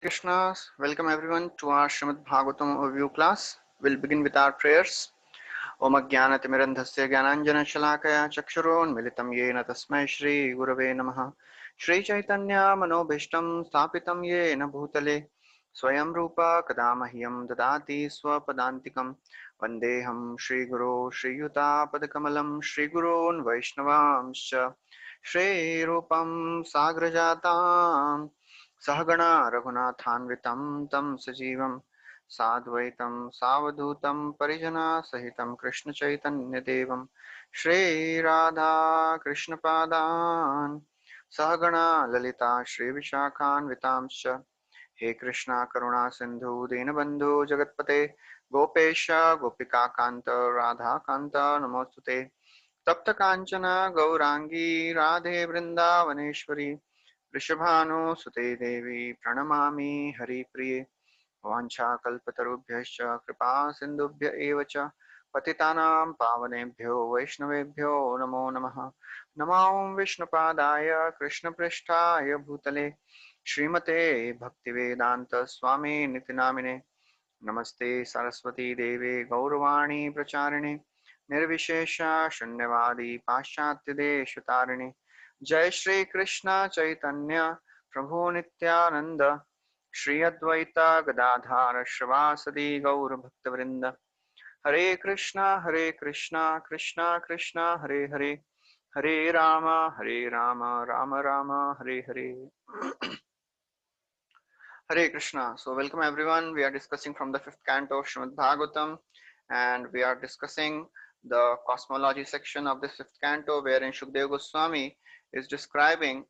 Krishnas, welcome everyone to our Srimad Bhagavatam overview class. We'll begin with our prayers. Om Ajnanatimirandhasya Jnananjana Shalakaya Chakshurunmilitam Yena Tasmai Shri Gurave Namaha. Shri Chaitanya Manobhishtam Sthapitam Yena Bhutale Swayam Rupa Kadamahyam Dadati Swapadantikam Vandeham Shri Guru Shri Yuta Padakamalam Shri Gurun Vaishnavamscha Shri Rupam Sagrajatam Sahagana Raghunathanvitam Tam Sajivam Sadvaitam Savadutam Parijana Sahitam Krishna Chaitanya Devam Shri Radha Krishna Padan Sahagana Lalita Shri Vishakhan Vitamscha He Krishna Karuna Sindhu Dinabandhu Jagatpate Gopesha Gopika Kanta Radha Kanta Namostute Tapta Kanchana Gaurangi Radhe Vrindavaneshwari Vrishabhanu Devi Pranamami Haripriye वाञ्छाकल्पतरुभ्यश्च कृपा सिन्धुभ्य एव च पतितानां पावनेभ्यो वैष्णवेभ्यो नमो नमः नमो विष्णुपादाय कृष्णपृष्ठाय भूतले श्रीमते भक्तिवेदान्त स्वामी नितिनामिने नमस्ते सरस्वती देवे गौरवाणी प्रचारिणे निर्विशेष शून्यवादी पाश्चात्य देशतारिणे जय श्री कृष्ण चैतन्य प्रभु नित्यानंद श्री अद्वैता गदाधार श्रवासदि गौर भक्तवृंद हरे Krishna Krishna Krishna Hare Hare Hare Ram Ram Ram Hare Hare Hare Krishna. So welcome everyone. We are discussing from the fifth canto of Srimad Bhagavatam, and we are discussing the cosmology section of this fifth canto, wherein Shukdev Goswami is describing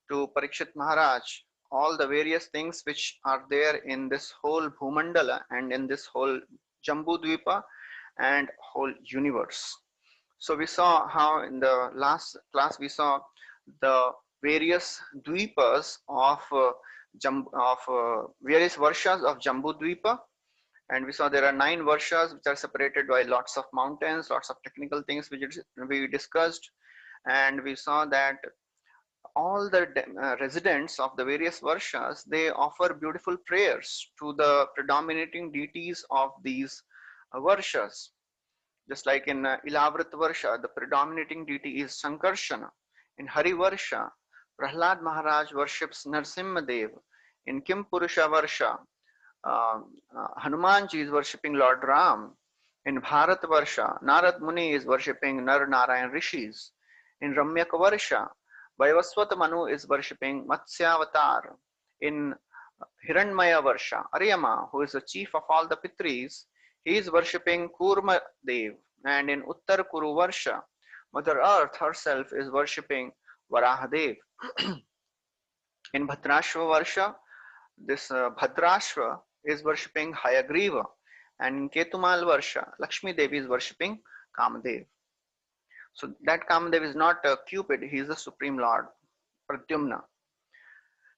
to Parikshit Maharaj all the various things which are there in this whole Bhumandala and in this whole Jambu Dvipa and whole universe. So we saw how in the last class we saw the various dvipas of various varshas of Jambu Dvipa, and we saw there are 9 varshas which are separated by lots of mountains, lots of technical things which we discussed, and we saw that all the residents of the various varshas, they offer beautiful prayers to the predominating deities of these varshas. Just like in Ilavrit Varsha, the predominating deity is Sankarshana. In Hari Varsha, Prahlad Maharaj worships Narsimha Dev. In Kim Purusha Varsha, Hanumanji is worshipping Lord Ram. In Bharat Varsha, Narad Muni is worshipping Nar Narayan Rishis. In Ramyak Varsha, Vaivaswata Manu is worshipping Matsyavatar. In Hiranmaya Varsha, Aryama, who is the chief of all the Pitris, he is worshipping Kurma Dev. And in Uttar Kuru Varsha, Mother Earth herself is worshipping Varahadev. In Bhadrashva Varsha, this Bhadrashva is worshipping Hayagriva. And in Ketumal Varsha, Lakshmi Devi is worshipping Kamadev. So that Kamadev is not Cupid, he is the Supreme Lord, Pradyumna.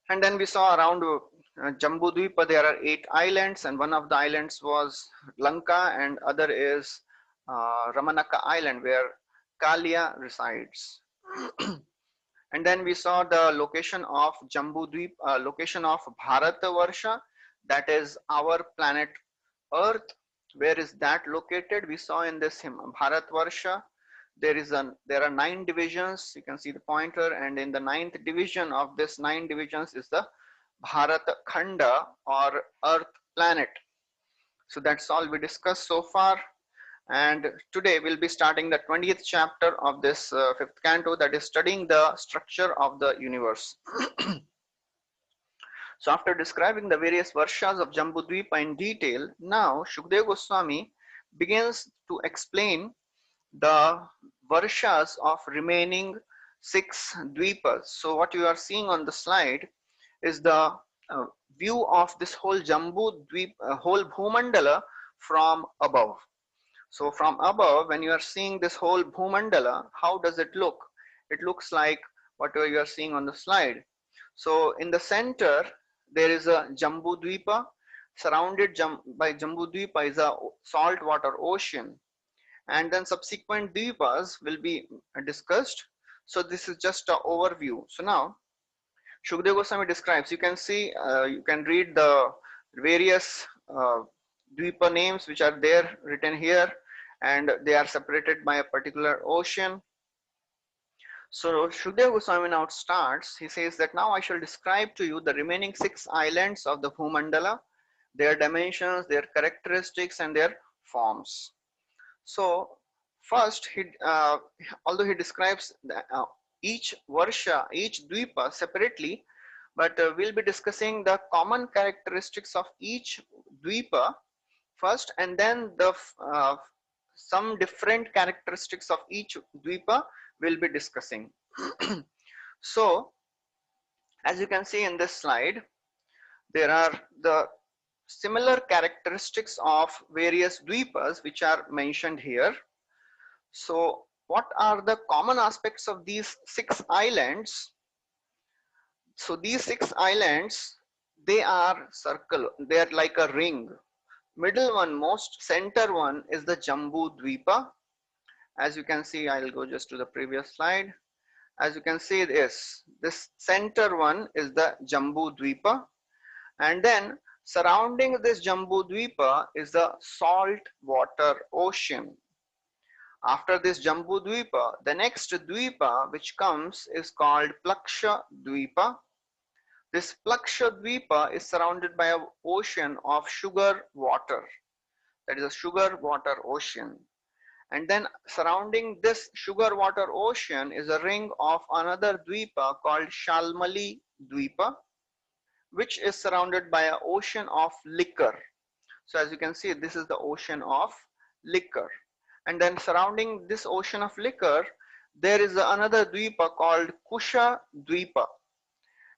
And then we saw around Jambu Dvipa there are 8 islands, and one of the islands was Lanka and other is Ramanaka Island where Kalia resides. And then we saw the location of Jambu Dvip, location of Bharata Varsha, that is our planet Earth. Where is that located? We saw in this Bharat Varsha, there are 9 divisions. You can see the pointer, and in the 9th division of this 9 divisions is the Bharat Khanda or Earth planet. So that's all we discussed so far. And today we'll be starting the 20th chapter of this 5th canto, that is studying the structure of the universe. So after describing the various varshas of Jambudvipa in detail, now Shukdev Goswami begins to explain the varshas of remaining 6 dvipas. So what you are seeing on the slide is the view of this whole Jambu Dvipa, whole Bhumandala from above. So from above, when you are seeing this whole Bhumandala, how does it look? It looks like what you are seeing on the slide. So in the center, there is a Jambu Dvipa. Surrounded by Jambu Dvipa is a saltwater ocean. And then subsequent dvipas will be discussed. So this is just an overview. So now, Shukdev Goswami describes, you can see, you can read the various Dvipa names which are there written here, and they are separated by a particular ocean. So Shukdev Goswami now starts, he says that now I shall describe to you the remaining 6 islands of the Bhumandala, their dimensions, their characteristics and their forms. So first, although he describes each Varsha, each Dvipa separately, but we'll be discussing the common characteristics of each Dvipa first, and then the some different characteristics of each Dvipa we'll be discussing. So as you can see in this slide, there are the similar characteristics of various Dvipas which are mentioned here. So what are the common aspects of these 6 islands? So these 6 islands, they are circle, they are like a ring. Middle one, most center one is the Jambu Dvipa. As you can see, I'll go just to the previous slide. As you can see this center one is the Jambu Dvipa, and then surrounding this Jambu Dvipa is the salt water ocean. After this Jambu Dvipa, the next Dvipa which comes is called Plaksha Dvipa. This Plaksha Dvipa is surrounded by an ocean of sugar water. That is a sugar water ocean. And then surrounding this sugar water ocean is a ring of another Dvipa called Shalmali Dvipa, which is surrounded by an ocean of liquor. So as you can see, this is the ocean of liquor. And then surrounding this ocean of liquor, there is another Dvipa called Kusha Dvipa.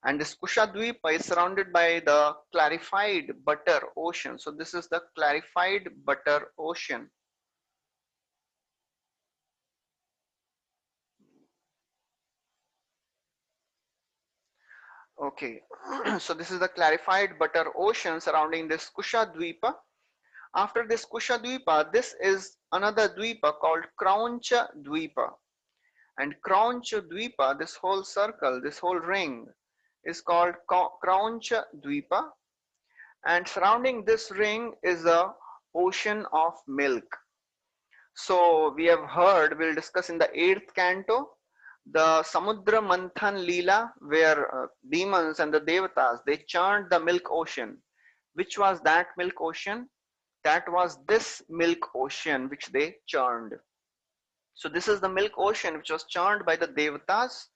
And this Kusha Dvipa is surrounded by the clarified butter ocean. So this is the clarified butter ocean. Okay, so this is the clarified butter ocean surrounding this Kusha Dvipa. After this Kusha Dvipa, this is another Dvipa called Krauncha Dvipa. And Krauncha Dvipa, this whole circle, this whole ring is called Krauncha Dvipa. And surrounding this ring is a ocean of milk. So we have heard, we'll discuss in the 8th canto, the Samudra Manthan Leela, where demons and the Devatas, they churned the milk ocean. Which was that milk ocean? That was this milk ocean which they churned. So this is the milk ocean which was churned by the Devatas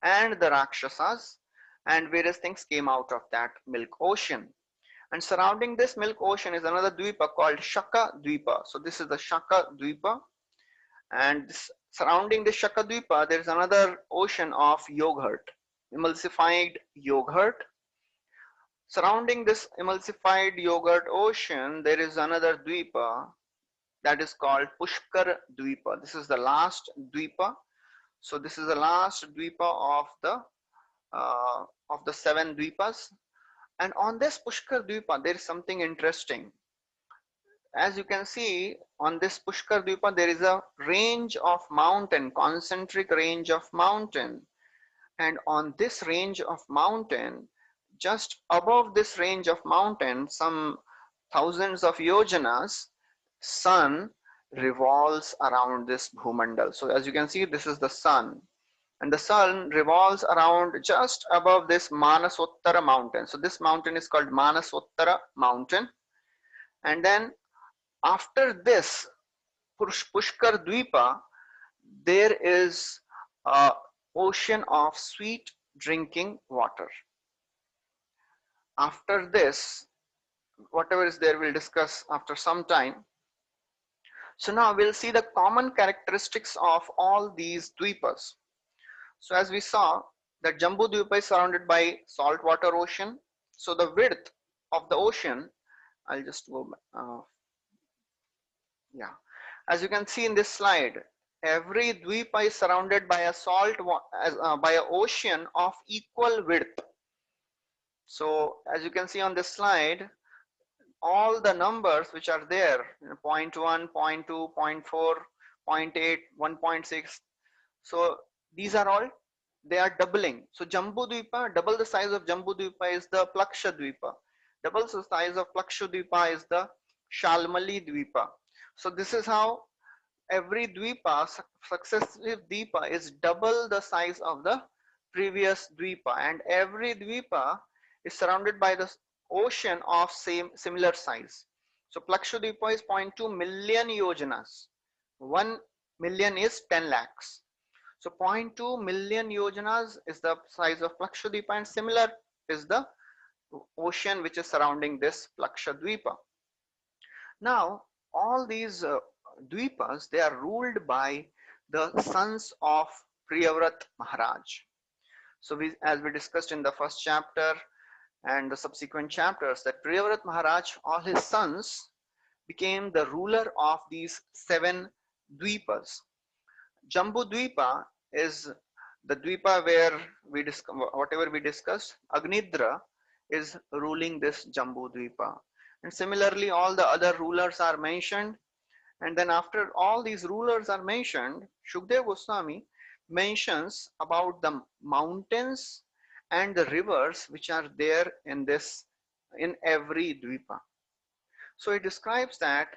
and the Rakshasas, and various things came out of that milk ocean. And surrounding this milk ocean is another Dvipa called Shaka Dvipa. So this is the Shaka Dvipa, and surrounding the Shaka Dvipa there is another ocean of yogurt, emulsified yogurt. Surrounding this emulsified yogurt ocean there is another Dvipa that is called Pushkar Dvipa. This is the last Dvipa. So this is the last Dvipa of the 7 Dvipas. And on this Pushkar Dvipa, there is something interesting. As you can see, on this Pushkar Dvipa, there is a range of mountain, concentric range of mountain. And on this range of mountain, just above this range of mountain, some thousands of yojanas, sun revolves around this Bhumandal. So as you can see, this is the sun. And the sun revolves around just above this Manasottara mountain. So this mountain is called Manasottara mountain. And then after this Pushkar Dvipa, there is an ocean of sweet drinking water. After this, whatever is there, we'll discuss after some time. So now we'll see the common characteristics of all these Dvipas. So as we saw, that Jambu Dvipa is surrounded by saltwater ocean. So the width of the ocean, I'll just go, yeah. As you can see in this slide, every Dvipa is surrounded by a by an ocean of equal width. So as you can see on this slide, all the numbers which are there, 0.1, 0.2, 0.4, 0.8, 1.6. So these are all they are doubling. So Jambu Dvipa, double the size of Jambu Dvipa is the Plaksha Dvipa. Double the size of Plaksha Dvipa is the Shalmali Dvipa. So this is how every Dvipa, successive Dvipa is double the size of the previous Dvipa, and every Dvipa is surrounded by the ocean of similar size. So Plaksha Dvipa is 0.2 million yojanas. 1 million is 10 lakhs. So 0.2 million yojanas is the size of Lakshadweep, and similar is the ocean which is surrounding this Lakshadweep. Now all these dweepas, they are ruled by the sons of Priyavrat Maharaj. So as we discussed in the first chapter and the subsequent chapters, that Priyavrat Maharaj, all his sons became the ruler of these 7 dweepas. Jambu Dvipa is the Dvipa where whatever we discussed, Agnidra is ruling this Jambu Dvipa. And similarly, all the other rulers are mentioned. And then after all these rulers are mentioned, Shukdev Goswami mentions about the mountains and the rivers which are there in every Dvipa. So he describes that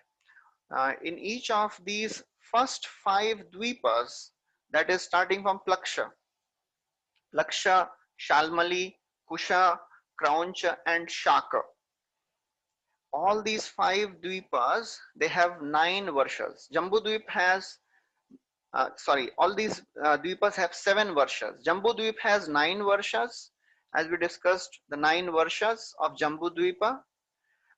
in each of these first 5 dvipas, that is starting from Plaksha, Shalmali, Kusha, Krauncha and Shaka. All these 5 dvipas, they have 9 varshas. Jambudvip has, all these dvipas have 7 varshas. Jambudvip has 9 varshas. As we discussed, the 9 varshas of Jambudvipa.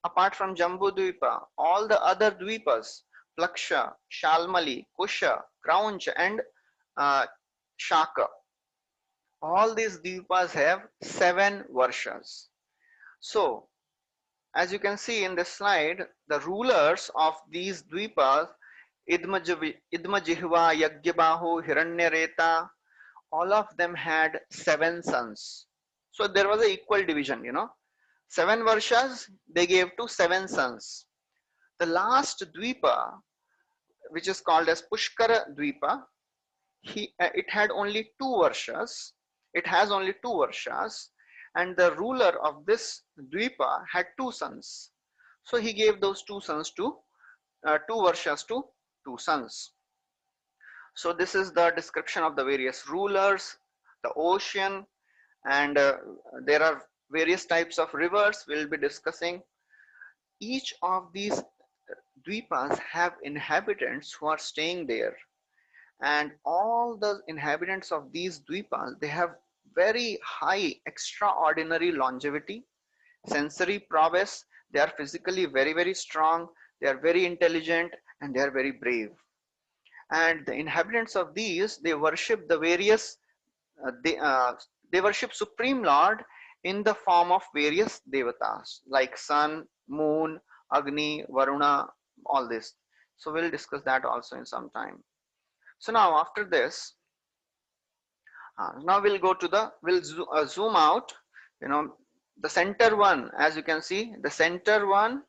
Apart from Jambudvipa, all the other dvipas, Plaksha, Shalmali, Kusha, Krauncha and Shaka, all these dvipas have 7 varshas. So as you can see in this slide, the rulers of these dvipas, Idmajihva, Yagyabahu, Hiranyareta, all of them had 7 sons. So there was an equal division, 7 varshas they gave to 7 sons. The last dvipa, which is called as Pushkara Dvipa, it had only 2 varshas. It has only 2 varshas, and the ruler of this dvipa had 2 sons. So he gave those 2 sons to 2 varshas to 2 sons. So this is the description of the various rulers, the ocean, and there are various types of rivers we'll be discussing. Each of these dvipas have inhabitants who are staying there, and all the inhabitants of these dvipas, they have very high extraordinary longevity, sensory prowess, they are physically very strong, they are very intelligent, and they are very brave. And the inhabitants of these, they worship the various they worship Supreme Lord in the form of various devatas like sun, moon, Agni, Varuna, all this. So we'll discuss that also in some time. So now after this, now we'll go to zoom out, the center one. As you can see, the center one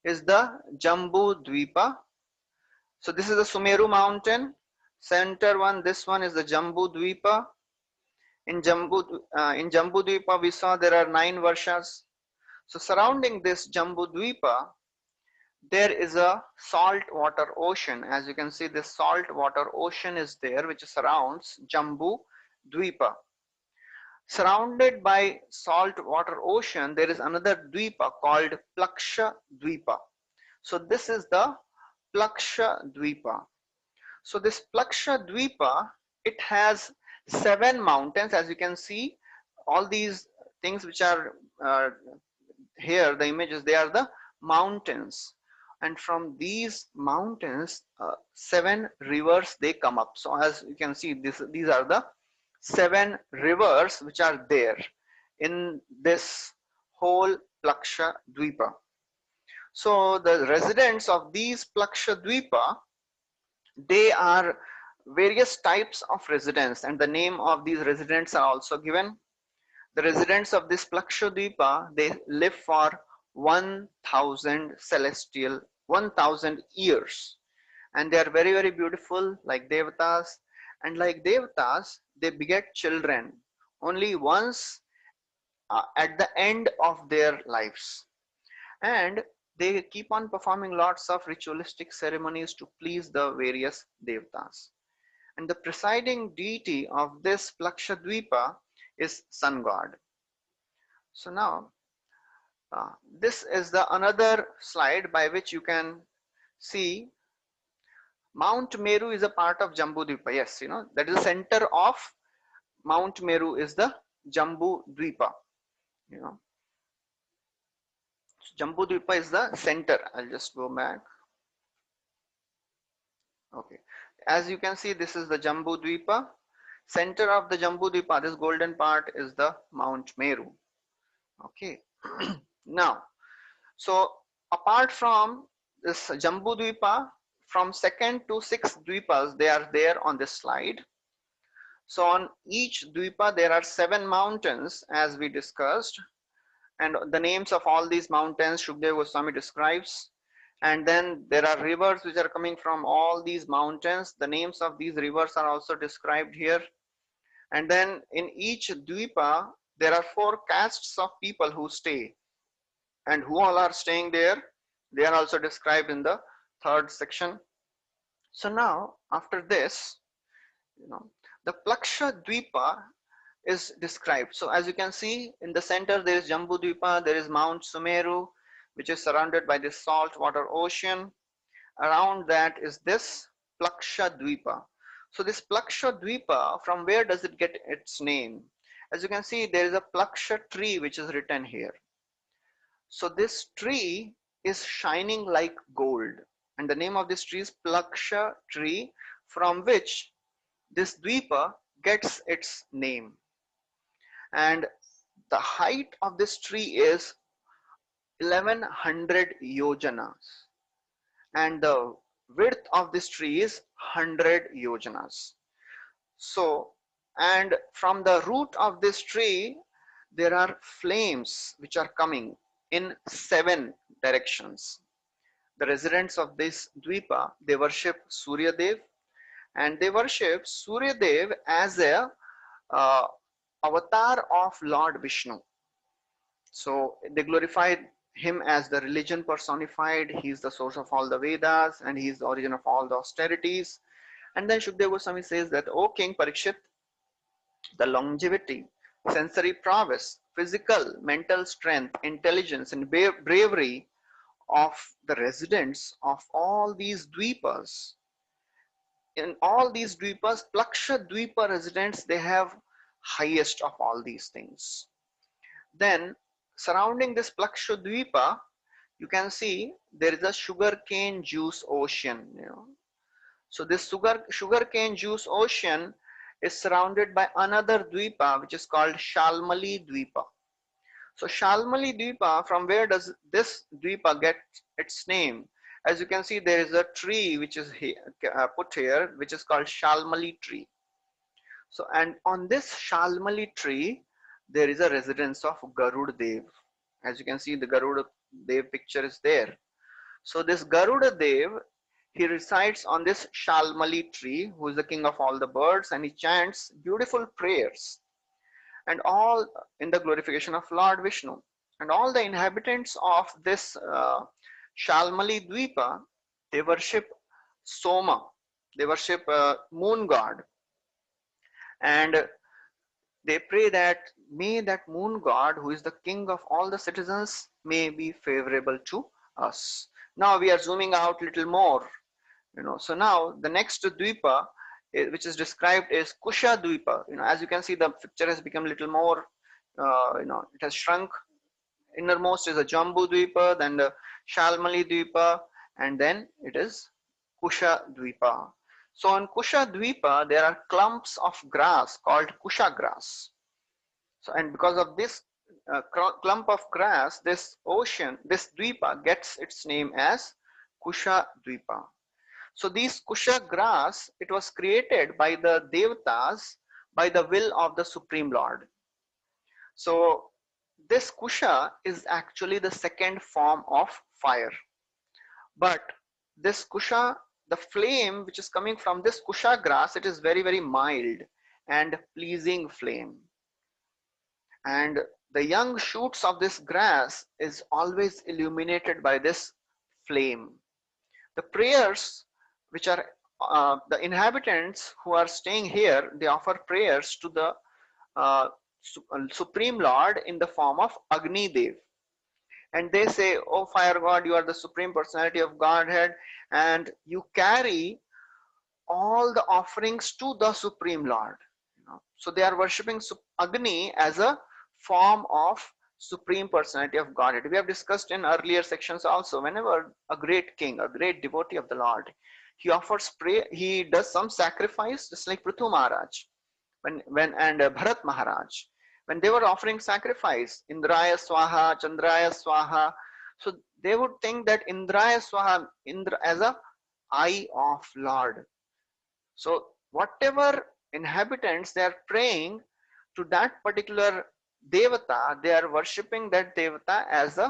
is the Jambu Dvipa. So this is the Sumeru mountain. Center one, this one is the Jambu Dvipa. In Jambu Dvipa, we saw there are 9 varshas. So surrounding this Jambu Dvipa, there is a salt water ocean. As you can see, this salt water ocean is there, which surrounds Jambu Dvipa. Surrounded by salt water ocean, there is another Dvipa called Plaksha Dvipa. So this is the Plaksha Dvipa. So this Plaksha Dvipa, it has 7 mountains. As you can see, all these things which are here, the images, they are the mountains, and from these mountains 7 rivers they come up. So as you can see, these are the 7 rivers which are there in this whole Plaksha Dvipa. So the residents of these Plaksha Dvipa, they are various types of residents, and the name of these residents are also given. The residents of this Plaksha Dvipa, they live for 1000 1000 years, and they are very beautiful like devatas, And like Devatas, they beget children only once at the end of their lives. And they keep on performing lots of ritualistic ceremonies to please the various Devatas. And the presiding deity of this Plakshadvipa is Sun God. So now, this is the another slide by which you can see Mount Meru is a part of Jambudvipa. Yes, you know, that is the center of Mount Meru is the Jambudvipa. You know, so Jambudvipa is the center. I'll just go back. Okay. As you can see, this is the Jambudvipa. Center of the Jambudvipa, this golden part is the Mount Meru. Okay. Now, so apart from this Jambudvipa, from second to sixth Dvipas, they are there on this slide. So on each Dvipa, there are 7 mountains as we discussed. And the names of all these mountains, Shukdev Goswami describes. And then there are rivers which are coming from all these mountains. The names of these rivers are also described here. And then in each Dvipa, there are 4 castes of people who stay. And who all are staying there? They are also described in the 3rd section. So now, after this, you know, the Plaksha Dvipa is described. So as you can see, in the center there is Jambudvipa, there is Mount Sumeru, which is surrounded by this saltwater ocean. Around that is this Plaksha Dvipa. So this Plaksha Dvipa, from where does it get its name? As you can see, there is a Plaksha tree which is written here. So this tree is shining like gold, and the name of this tree is Plaksha tree, from which this Dvipa gets its name. And the height of this tree is 1100 yojanas, and the width of this tree is 100 yojanas. So, and from the root of this tree, there are flames which are coming in 7 directions. The residents of this Dvipa, they worship Surya Dev, and they worship Surya Dev as a avatar of Lord Vishnu. So they glorified him as the religion personified. He is the source of all the Vedas, and he is the origin of all the austerities. And then Shukdev Goswami says that, O King Parikshit, the longevity, sensory prowess, physical, mental strength, intelligence, and bravery of the residents of all these Dvipas, in all these Dvipas, Plaksha Dvipa residents, they have highest of all these things. Then surrounding this Plaksha Dvipa, you can see there is a sugarcane juice ocean. You know. So this sugarcane juice ocean is surrounded by another Dvipa which is called Shalmali Dvipa. So Shalmali Dvipa, from where does this Dvipa get its name? As you can see, there is a tree which is put here, which is called Shalmali tree. So, and on this Shalmali tree, there is a residence of Garud Dev. As you can see, the Garud Dev picture is there. So this Garuda Dev, he resides on this Shalmali tree, who is the king of all the birds, and he chants beautiful prayers, and all in the glorification of Lord Vishnu. And all the inhabitants of this Shalmali Dvipa, they worship Soma, they worship moon god, and they pray that may that moon god, who is the king of all the citizens, may be favorable to us. Now we are zooming out a little more, you know. So now the next Dvipa, which is described is Kusha Dvipa. You know, as you can see, the picture has become a little more, you know, it has shrunk. Innermost is a Jambu Dvipa, then the Shalmali Dvipa, and then it is Kusha Dvipa. So on Kusha Dvipa, there are clumps of grass called Kusha grass. So, and because of this clump of grass, this ocean, this Dvipa gets its name as Kusha Dvipa. So these Kusha grass, it was created by the Devatas by the will of the Supreme Lord. So this Kusha is actually the second form of fire. But this Kusha, the flame which is coming from this kusha grass, it is very, very mild and pleasing flame. And the young shoots of this grass is always illuminated by this flame. The prayers which are the inhabitants who are staying here, they offer prayers to the uh, Supreme Lord in the form of Agni Dev. And they say, "Oh fire God, you are the Supreme Personality of Godhead, and you carry all the offerings to the Supreme Lord." So they are worshipping Agni as a form of Supreme Personality of Godhead. We have discussed in earlier sections also, whenever a great king, a great devotee of the Lord, he offers prayer, he does some sacrifice, just like Prithu Maharaj, when and Bharat Maharaj, when they were offering sacrifice, Indraya Swaha, Chandraya Swaha, so they would think that Indraya Swaha, Indra as a eye of Lord. So whatever inhabitants they are praying to that particular devata, they are worshipping that devata as a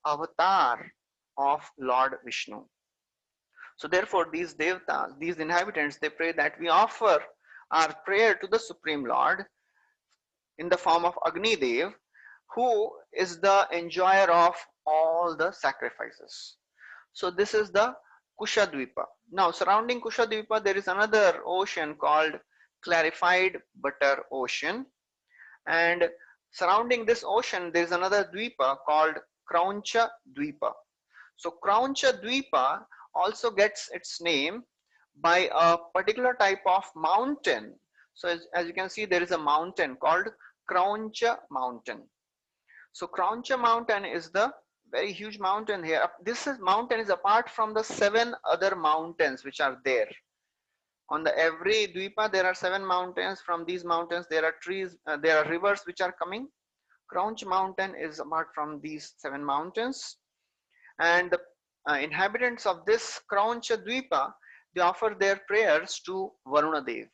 avatar of Lord Vishnu. So therefore these devatas, these inhabitants, they pray that we offer our prayer to the Supreme Lord in the form of Agni Dev, who is the enjoyer of all the sacrifices. So this is the Kushadvipa. Now surrounding Kushadvipa there is another ocean called Clarified Butter Ocean, and surrounding this ocean there is another Dvipa called Krauncha Dvipa. So Krauncha Dvipa also gets its name by a particular type of mountain. So as you can see, there is a mountain called Krauncha Mountain. So Krauncha Mountain is the very huge mountain here. This mountain is apart from the 7 other mountains which are there. On the every Dvipa there are 7 mountains. From these mountains there are trees, there are rivers which are coming. Krauncha Mountain is apart from these 7 mountains. And the inhabitants of this Krauncha Dvipa, they offer their prayers to Varuna Dev.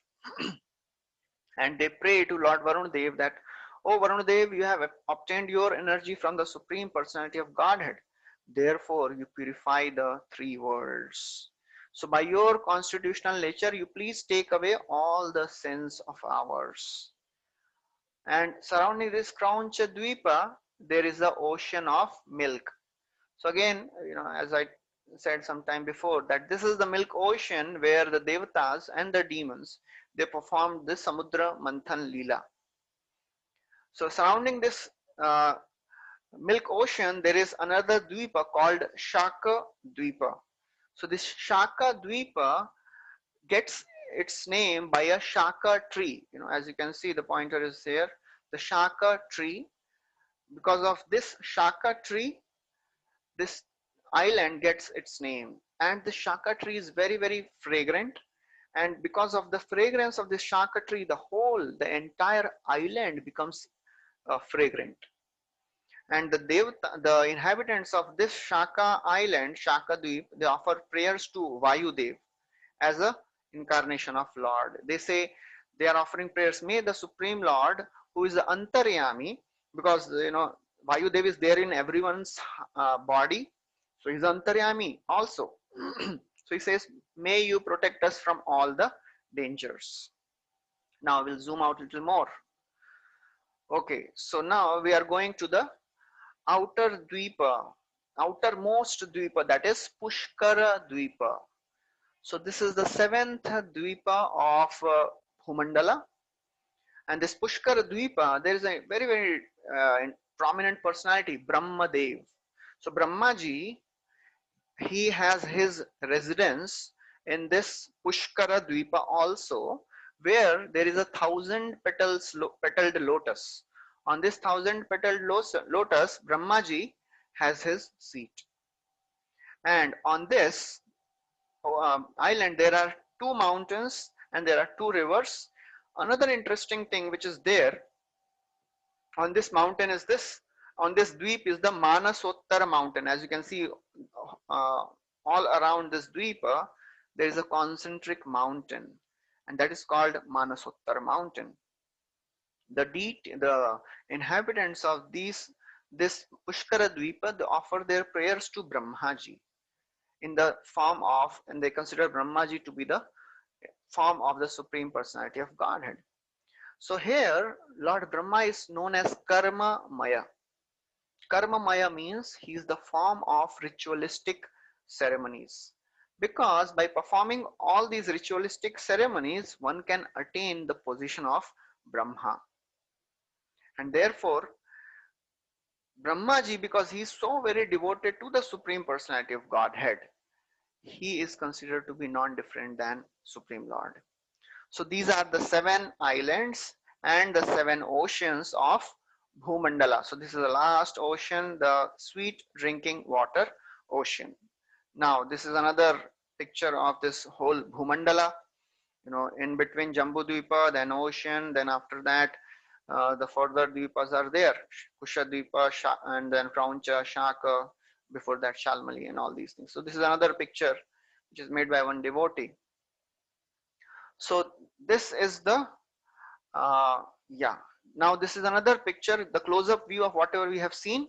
And they pray to Lord Varuna Dev that, "Oh Varuna Dev, you have obtained your energy from the Supreme Personality of Godhead. Therefore, you purify the 3 worlds. So by your constitutional nature, you please take away all the sins of ours." And surrounding this Krauncha Dvipa, there is the ocean of milk. So again, as I said some time before, that this is the milk ocean where the devatas and the demons, they performed this Samudra Manthan Leela. So surrounding this milk ocean, there is another Dvipa called Shaka Dvipa. So this Shaka Dvipa gets its name by a Shaka tree. As you can see, the pointer is here, the Shaka tree. Because of this Shaka tree, this island gets its name. And the Shaka tree is very, very fragrant. And because of the fragrance of this Shaka tree, the entire island becomes fragrant. And the inhabitants of this Shaka island, Shaka Dweep, they offer prayers to Vayudev as a incarnation of Lord. They say they are offering prayers, "May the Supreme Lord, who is the Antaryami," because Vayudev is there in everyone's body, so he's Antaryami also. So he says, "May you protect us from all the dangers." Now we'll zoom out a little more. Okay, so now we are going to the outer Dvipa, outermost Dvipa, that is Pushkara Dvipa. So this is the 7th Dvipa of Bhumandala. And this Pushkara Dvipa, there is a very, very prominent personality, Brahma Dev. So Brahmaji, he has his residence in this Pushkara Dvipa also, where there is a 1,000-petaled lotus. On this 1,000-petaled lotus, Brahmaji has his seat. And on this island, there are 2 mountains and there are 2 rivers. Another interesting thing which is there on this mountain is this, on this dweep is the Manasottara mountain. As you can see, all around this dweepa, there is a concentric mountain, and that is called Manasottara mountain. The inhabitants of this Pushkara Dweepa, they offer their prayers to Brahmaji in the form of, and they consider Brahmaji to be the form of the Supreme Personality of Godhead. So here, Lord Brahma is known as Karma Maya. Karma Maya means he is the form of ritualistic ceremonies. Because by performing all these ritualistic ceremonies, one can attain the position of Brahma. And therefore, Brahmaji, because he is so very devoted to the Supreme Personality of Godhead, he is considered to be non-different than Supreme Lord. So these are the 7 islands and the 7 oceans of Bhumandala. So this is the last ocean, the sweet drinking water ocean. Now this is another picture of this whole Bhumandala. In between Jambudvipa, then ocean, then after that the further dvipas are there, Kushadvipa, and then Prauncha, Shaka, before that Shalmali and all these things. So this is another picture which is made by one devotee. So this is the now this is another picture, the close-up view of whatever we have seen.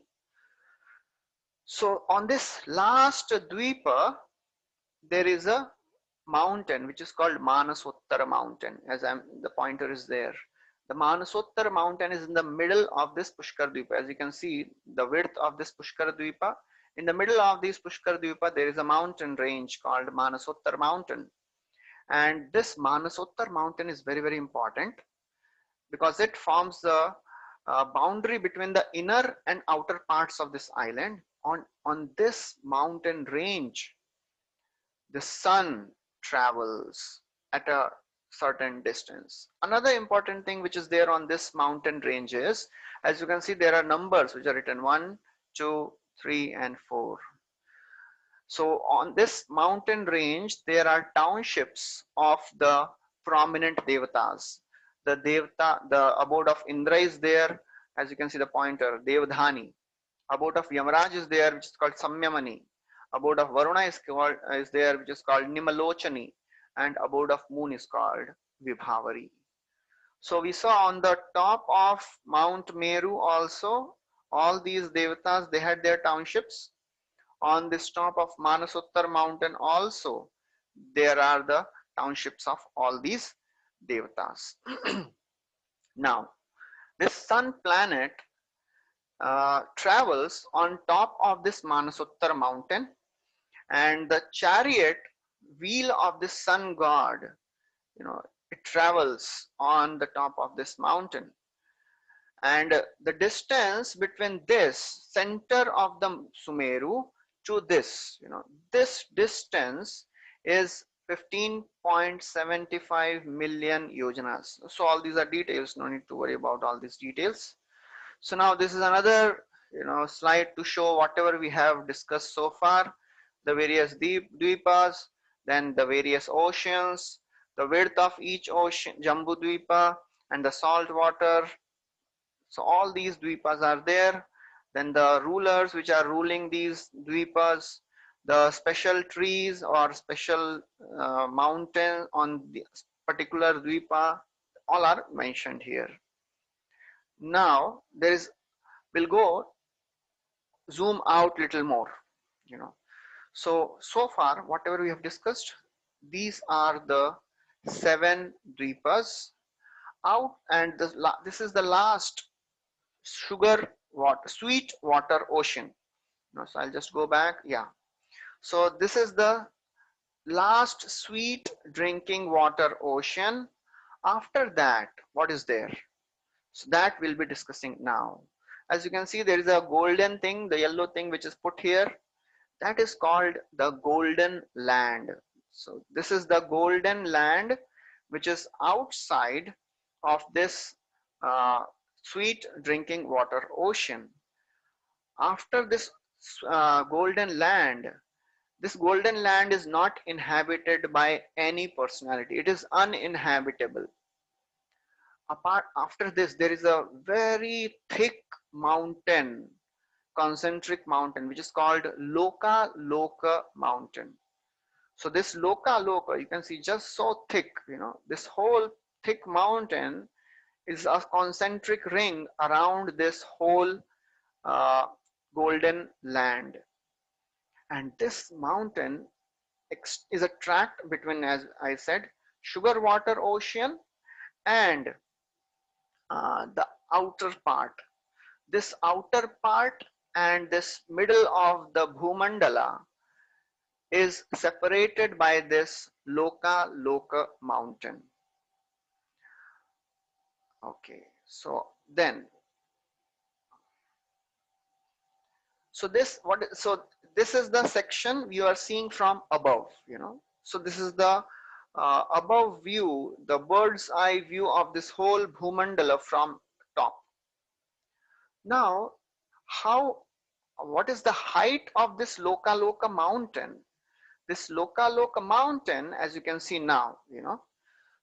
So on this last Dvipa, there is a mountain which is called Manasottara mountain, as the pointer is there. The Manasottara mountain is in the middle of this Pushkar Dvipa. As you can see, the width of this Pushkar Dvipa, in the middle of this Pushkar Dvipa, there is a mountain range called Manasottara mountain. And this Manasottara mountain is very, very important because it forms the boundary between the inner and outer parts of this island. On this mountain range, the sun travels at a certain distance. Another important thing which is there on this mountain range is, as you can see, there are numbers which are written 1, 2, 3, and 4. So on this mountain range, there are townships of the prominent devatas. The abode of Indra is there, as you can see the pointer, Devdhani. Abode of Yamaraj is there, which is called Samyamani. Abode of Varuna is there, which is called Nimalochani. And abode of moon is called Vibhavari. So we saw on the top of Mount Meru also, all these devatas, they had their townships. On this top of Manasottar mountain also, there are the townships of all these devatas. Now, this sun planet travels on top of this Manasottar mountain, and the chariot wheel of the sun god, it travels on the top of this mountain. And the distance between this center of the Sumeru to this, this distance is 15.75 million yojanas. So all these are details, no need to worry about all these details. So now this is another slide to show whatever we have discussed so far, the various dvipas, then the various oceans, the width of each ocean, Jambu Dvipa, and the salt water. So all these dvipas are there. Then the rulers which are ruling these dvipas, the special trees or special mountain on the particular dvipa, all are mentioned here. Now we'll go zoom out little more, So far whatever we have discussed, these are the 7 dvipas out, and this is the last sweet water ocean. So I'll just go back. So this is the last sweet drinking water ocean. After that, what is there? So that we'll be discussing now. As you can see, there is a golden thing, the yellow thing which is put here. That is called the golden land. So this is the golden land which is outside of this sweet drinking water ocean. After this golden land, this golden land is not inhabited by any personality. It is uninhabitable. After this, there is a very thick mountain, concentric mountain, which is called Loka Loka mountain. So this Loka Loka, you can see just so thick, this whole thick mountain is a concentric ring around this whole golden land. And this mountain is a tract between, as I said, sugar water ocean and the outer part. This outer part and this middle of the Bhumandala is separated by this Loka mountain. Okay, so then, so this is the section you are seeing from above, So this is the above view, the bird's eye view of this whole Bhumandala from top. Now, what is the height of this Loka mountain? This Loka mountain, as you can see now,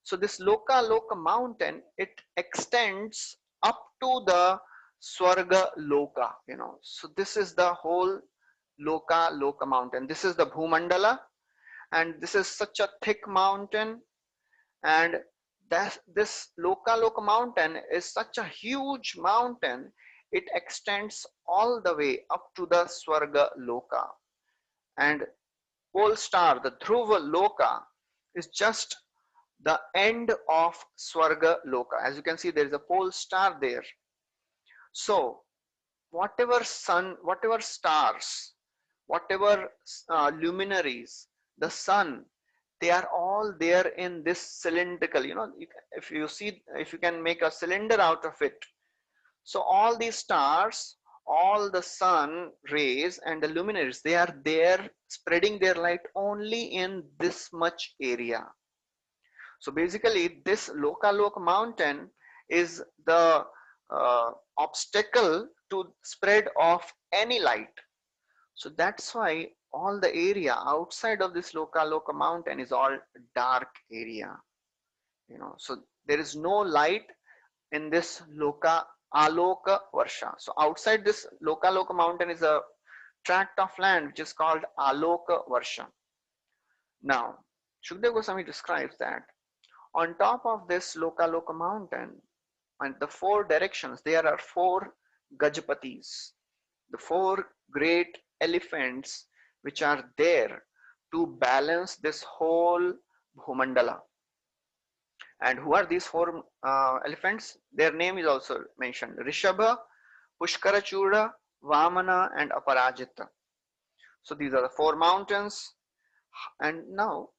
So this Loka mountain, it extends up to the Swarga Loka, So this is the whole Loka mountain. This is the Bhumandala, and this is such a thick mountain, and this Loka mountain is such a huge mountain. It extends all the way up to the Swarga Loka, and pole star, the Dhruva Loka, is just the end of Swarga Loka. As you can see, there is a pole star there. So whatever sun, whatever stars, whatever luminaries, the sun, they are all there in this cylindrical, if you see, if you can make a cylinder out of it. So all these stars, all the sun rays and the luminaries, they are there spreading their light only in this much area. So basically this Loka mountain is the obstacle to spread of any light. So that's why all the area outside of this Loka mountain is all dark area. So there is no light in this Aloka Varsha. So outside this Loka mountain is a tract of land which is called Aloka Varsha. Now, Shukdev Goswami describes that on top of this Loka mountain, and the four directions, there are four Gajapatis, the four great elephants which are there to balance this whole Bhumandala. And who are these four elephants? Their name is also mentioned: Rishabha, Pushkarachuda, Vamana, and Aparajita. So these are the four mountains. And now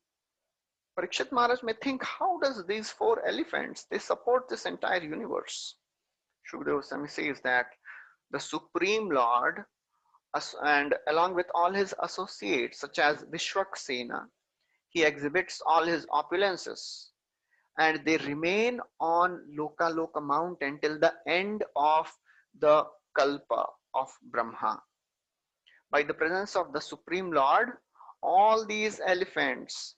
Parikshit Maharaj may think, how does these four elephants, they support this entire universe? Shukdev Goswami says that the Supreme Lord, and along with all his associates such as Vishwaksena, he exhibits all his opulences, and they remain on Loka mountain till the end of the Kalpa of Brahma. By the presence of the Supreme Lord, all these elephants,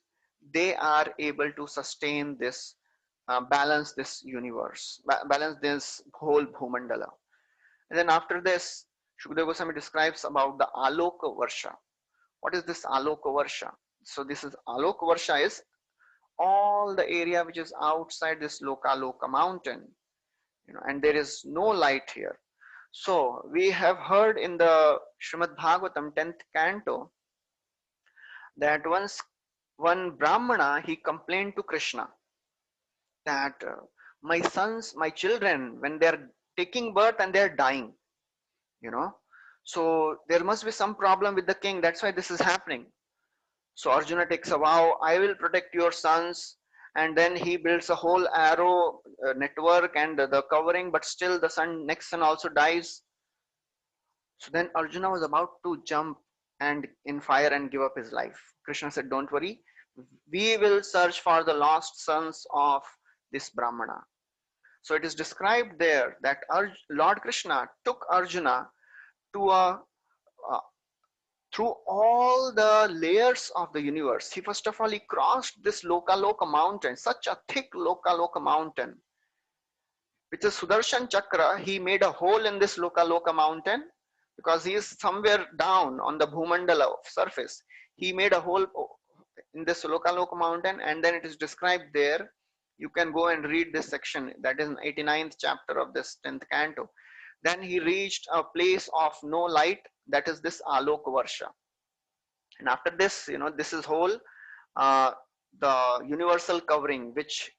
they are able to sustain this, balance this universe, balance this whole Bhumandala. And then after this, Shukdev Goswami describes about the Aloka Varsha. What is this Aloka Varsha? So this is Aloka Varsha is all the area which is outside this Loka mountain, and there is no light here. So we have heard in the Srimad Bhagavatam 10th canto that once one Brahmana, he complained to Krishna that my sons, my children, when they're taking birth and they're dying, so there must be some problem with the king. That's why this is happening. So Arjuna takes a vow, I will protect your sons, and then he builds a whole arrow network and the covering, but still the next son also dies. So then Arjuna was about to jump and in fire and give up his life. Krishna said, don't worry, we will search for the lost sons of this Brahmana. So it is described there that Lord Krishna took Arjuna to through all the layers of the universe. He first of all, he crossed this Loka mountain, such a thick Loka mountain. With the Sudarshan Chakra, he made a hole in this Loka mountain because he is somewhere down on the Bhumandala surface. He made a hole in this Loka mountain, and then it is described there. You can go and read this section, that is in 89th chapter of this 10th canto. Then he reached a place of no light, that is this Aloka Varsha. And after this, this is whole uh, the universal covering which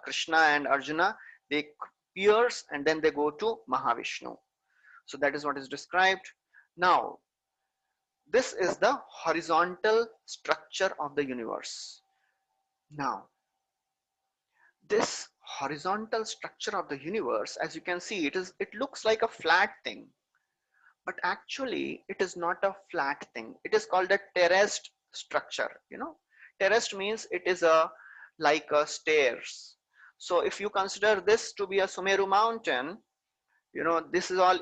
Krishna and Arjuna, they pierce and then they go to Mahavishnu. So that is what is described. Now, this is the horizontal structure of the universe. Now, this horizontal structure of the universe, as you can see, it looks like a flat thing, but actually it is not a flat thing. It is called a terraced structure. Terraced means it is like a stairs. So if you consider this to be a Sumeru mountain, this is all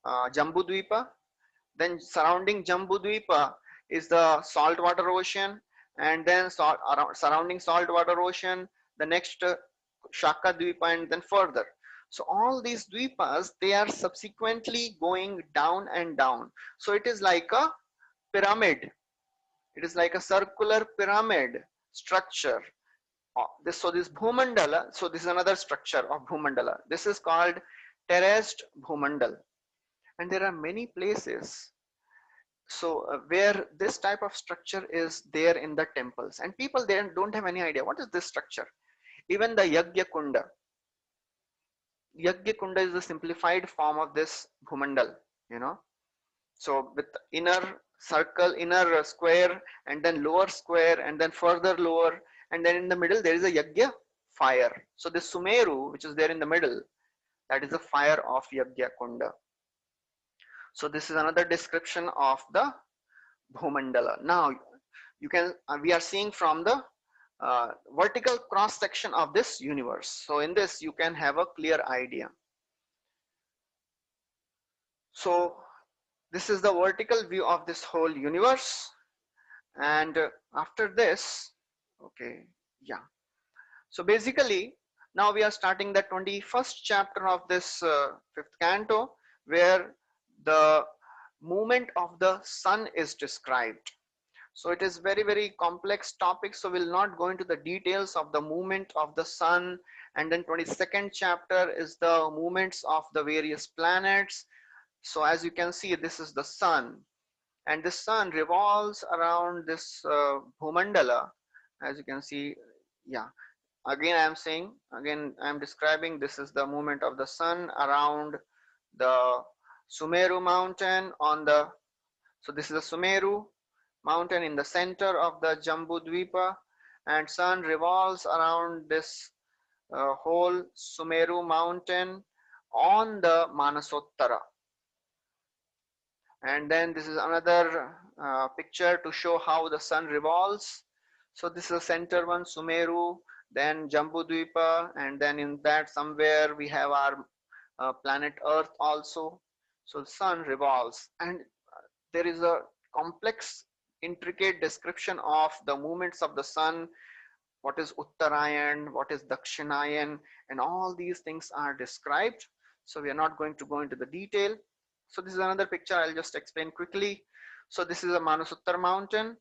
Jambudvipa. Then surrounding Jambudvipa is the saltwater ocean, and then surrounding saltwater ocean, the next Shaka Dvipa, and then further. So all these dvipas, they are subsequently going down and down. So it is like a pyramid. It is like a circular pyramid structure. This Bhumandala, so this is another structure of Bhumandala. This is called terraced Bhumandal. And there are many places where this type of structure is there in the temples, and people there don't have any idea what is this structure. Even the Yagya Kunda is the simplified form of this Bhumandal, you know. So with inner circle, inner square, and then lower square, and then further lower, and then in the middle there is a Yagya fire. So this Sumeru, which is there in the middle, that is the fire of Yagya Kunda. So this is another description of the Bhumandala. Now we are seeing from the vertical cross section of this universe. So in this you can have a clear idea. So this is the vertical view of this whole universe, and after this, okay, yeah. So basically now we are starting the 21st chapter of this 5th canto, where the movement of the sun is described. So it is very complex topic, so we'll not go into the details of the movement of the sun. And then 22nd chapter is the movements of the various planets. So as you can see, this is the sun, and the sun revolves around this Bhumandala. As you can see, yeah, again I am describing, this is the movement of the sun around the Sumeru mountain on the, so this is the Sumeru mountain in the center of the Jambudvipa, and sun revolves around this whole Sumeru mountain on the Manasottara. And then this is another picture to show how the sun revolves. So this is the center one, Sumeru, then Jambudvipa, and then in that somewhere we have our planet Earth also. So the sun revolves, and there is a complex, intricate description of the movements of the sun. What is Uttarayan, what is Dakshinayan, and all these things are described. So we are not going to go into the detail. So this is another picture, I'll just explain quickly. So this is a Manasuttar mountain,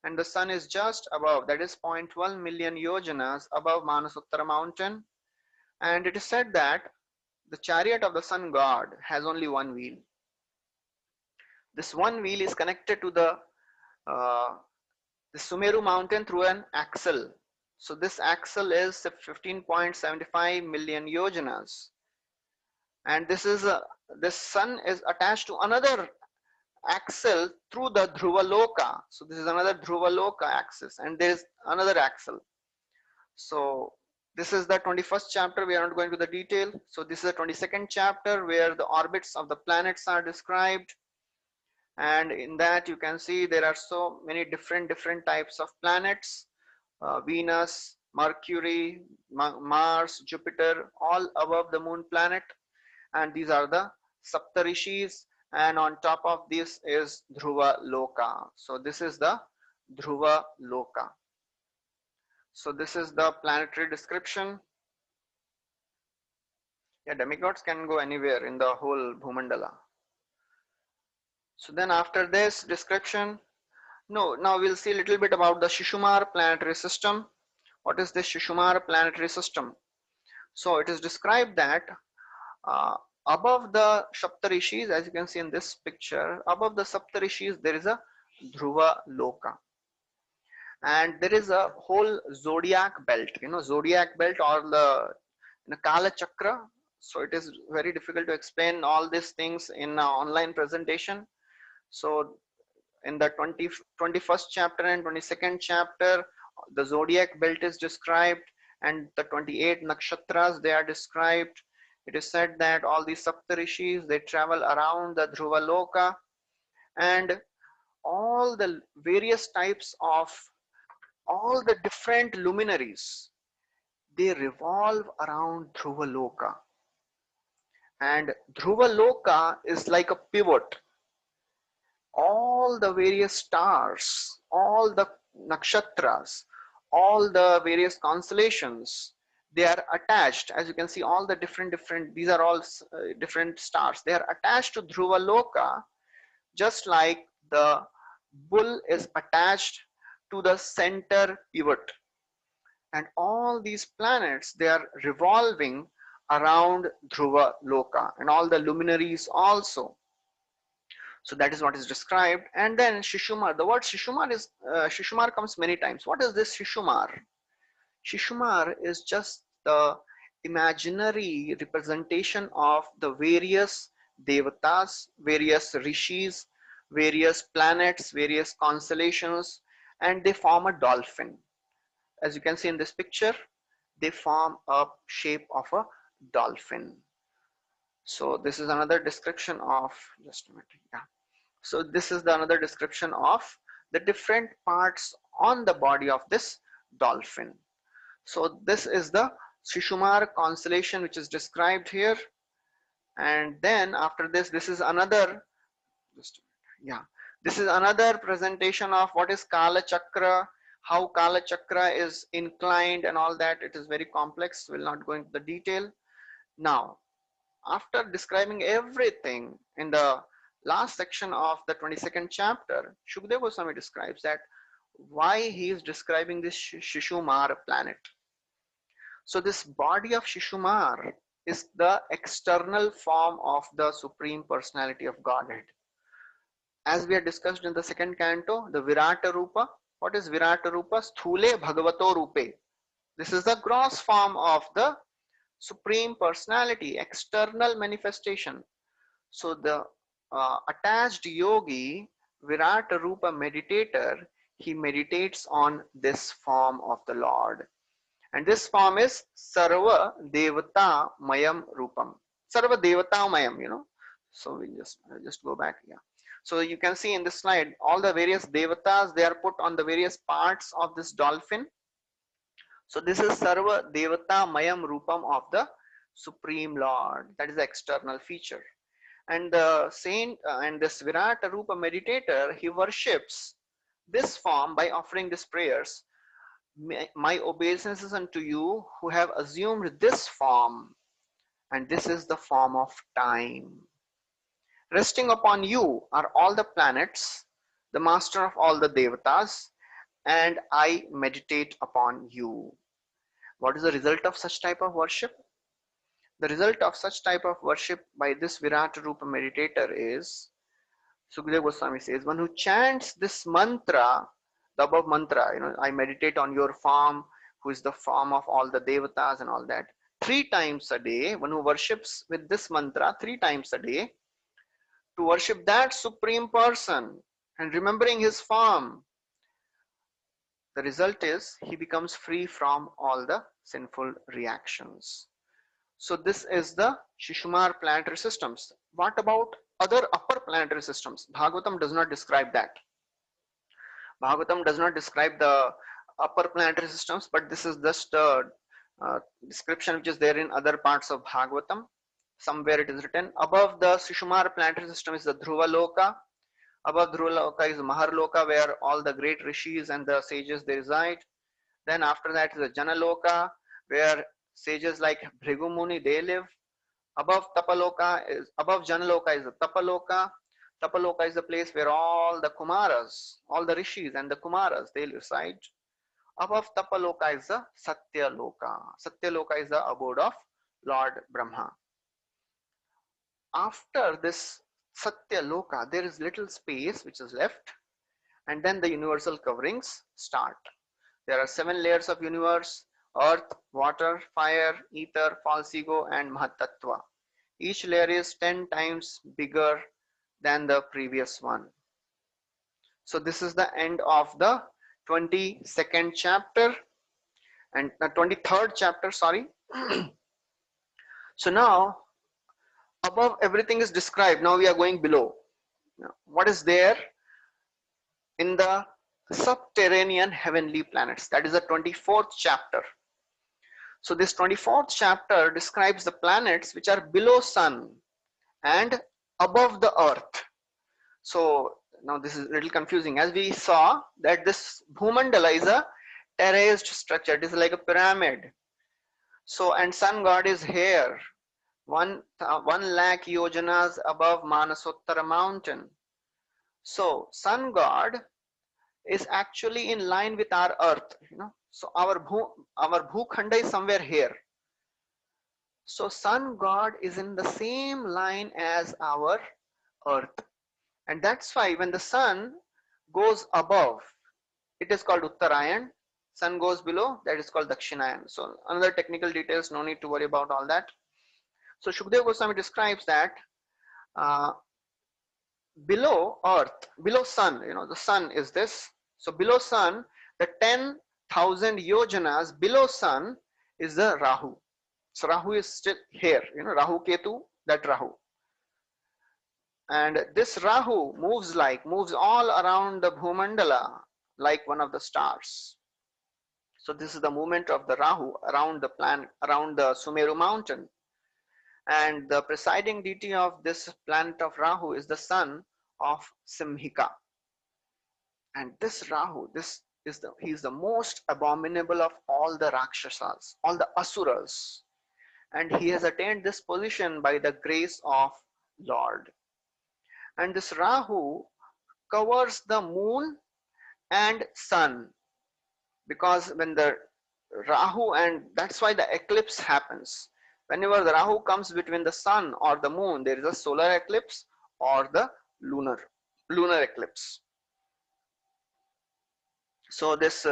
and the sun is just above, that is 0.1 million yojanas above Manasuttar mountain. And it is said that the chariot of the sun god has only one wheel. This one wheel is connected to the Sumeru mountain through an axle. So this axle is 15.75 million yojanas, and this sun is attached to another axle through the Dhruvaloka. So this is another Dhruvaloka axis, and there is another axle. So this is the 21st chapter. We are not going to the detail. So this is the 22nd chapter, where the orbits of the planets are described. And in that you can see there are so many different types of planets. Venus, Mercury, Mars, Jupiter, all above the moon planet. And these are the Saptarishis, and on top of this is Dhruva Loka. So this is the Dhruva Loka. So this is the planetary description. Yeah, demigods can go anywhere in the whole Bhumandala. So then after this description, now we'll see a little bit about the Shishumar planetary system. What is this Shishumar planetary system? So it is described that above the Saptarishis, as you can see in this picture, above the Saptarishis there is a Dhruva Loka. And there is a whole zodiac belt, zodiac belt, or the Kala Chakra. So it is very difficult to explain all these things in an online presentation. So in the 21st chapter and 22nd chapter, the zodiac belt is described, and the 28 nakshatras, they are described. It is said that all these Saptarishis, they travel around the Dhruva Loka, and all the various types of all the different luminaries, they revolve around Dhruva Loka. And Dhruva Loka is like a pivot. All the various stars, all the nakshatras, all the various constellations, they are attached. As you can see, all the different, these are all different stars. They are attached to Dhruva Loka, just like the bull is attached to the center pivot. And all these planets, they are revolving around Dhruva Loka, and all the luminaries also. So that is what is described. And then Shishumar, the word Shishumar is Shishumar comes many times. What is this Shishumar? Shishumar is just the imaginary representation of the various devatas, various rishis, various planets, various constellations, and they form a dolphin. As you can see in this picture, they form a shape of a dolphin. So this is another description of, just a minute, yeah. So this is the another description of the different parts on the body of this dolphin. So this is the Shishumar constellation which is described here. And then after this, this is another, just, yeah, this is another presentation of what is Kala Chakra, how Kala Chakra is inclined and all that. It is very complex, we'll not go into the detail. Now, after describing everything in the last section of the 22nd chapter, Shukadeva Goswami describes that why he is describing this Shishumar planet. So this body of Shishumar is the external form of the Supreme Personality of Godhead. As we had discussed in the second canto, the Virata Rupa. What is Virata Rupa? Sthule Bhagavato Rupe. This is the gross form of the Supreme Personality, external manifestation. So the attached yogi, Virata Rupa meditator, he meditates on this form of the Lord. And this form is Sarva Devata Mayam Rupam. Sarva Devata Mayam, So we just go back here. So you can see in this slide, all the various devatas, they are put on the various parts of this dolphin. So this is Sarva Devata Mayam Rupam of the Supreme Lord. That is the external feature. And the saint and this Virata Rupa meditator, he worships this form by offering these prayers. My obeisances unto you who have assumed this form, and this is the form of time. Resting upon you are all the planets, the master of all the devatas, and I meditate upon you. What is the result of such type of worship? The result of such type of worship by this Virata Rupa meditator is, Sukadeva Goswami says, one who chants this mantra, the above mantra, I meditate on your form, who is the form of all the devatas and all that, 3 times a day, one who worships with this mantra 3 times a day, to worship that Supreme Person and remembering his form, the result is he becomes free from all the sinful reactions. So this is the Shishumar planetary systems. What about other upper planetary systems? Bhagavatam does not describe that. Bhagavatam does not describe the upper planetary systems, but this is just a description which is there in other parts of Bhagavatam. Somewhere it is written, above the Shishumar planetary system is the Dhruva Loka. Above Dhruva Loka is Mahar Loka, where all the great rishis and the sages they reside. Then after that is the Jana Loka, where sages like Bhrigu Muni they live. Above Jana Loka is the Tapaloka. Tapaloka is the place where all the Kumaras, all the rishis and the Kumaras they reside. Above Tapaloka is the Satya Loka. Satya Loka is the abode of Lord Brahma. After this Satya Loka, there is little space which is left, and then the universal coverings start. There are 7 layers of universe: earth, water, fire, ether, false ego, and mahatattva. Each layer is 10 times bigger than the previous one. So this is the end of the 22nd chapter and the 23rd chapter, sorry. So now above everything is described. Now we are going below. Now, what is there in the subterranean heavenly planets? That is the 24th chapter. So this 24th chapter describes the planets which are below sun and above the earth. So now this is a little confusing, as we saw that this Bhumandala is a terraced structure. It is like a pyramid. So, and sun god is here, 1 lakh yojanas above Manasottara mountain. So sun god is actually in line with our earth, you know. So our Bhukhanda is somewhere here. So sun god is in the same line as our earth. And that's why when the sun goes above, it is called Uttarayan. Sun goes below, that is called Dakshinayan. So another technical details, no need to worry about all that. So Shukadeva Goswami describes that below earth, below sun, you know, the sun is this. So below sun, the 10,000 yojanas below sun is the Rahu. So Rahu is still here, you know, Rahu Ketu, that Rahu. And this Rahu moves all around the Bhumandala like one of the stars. So this is the movement of the Rahu around the planet, around the Sumeru mountain. And the presiding deity of this planet of Rahu is the son of Simhika. And this Rahu, he is the most abominable of all the Rakshasas, all the Asuras. And he has attained this position by the grace of Lord. And this Rahu covers the moon and sun, because when the Rahu, and that's why the eclipse happens. Whenever the Rahu comes between the sun or the moon, there is a solar eclipse or the lunar eclipse. So this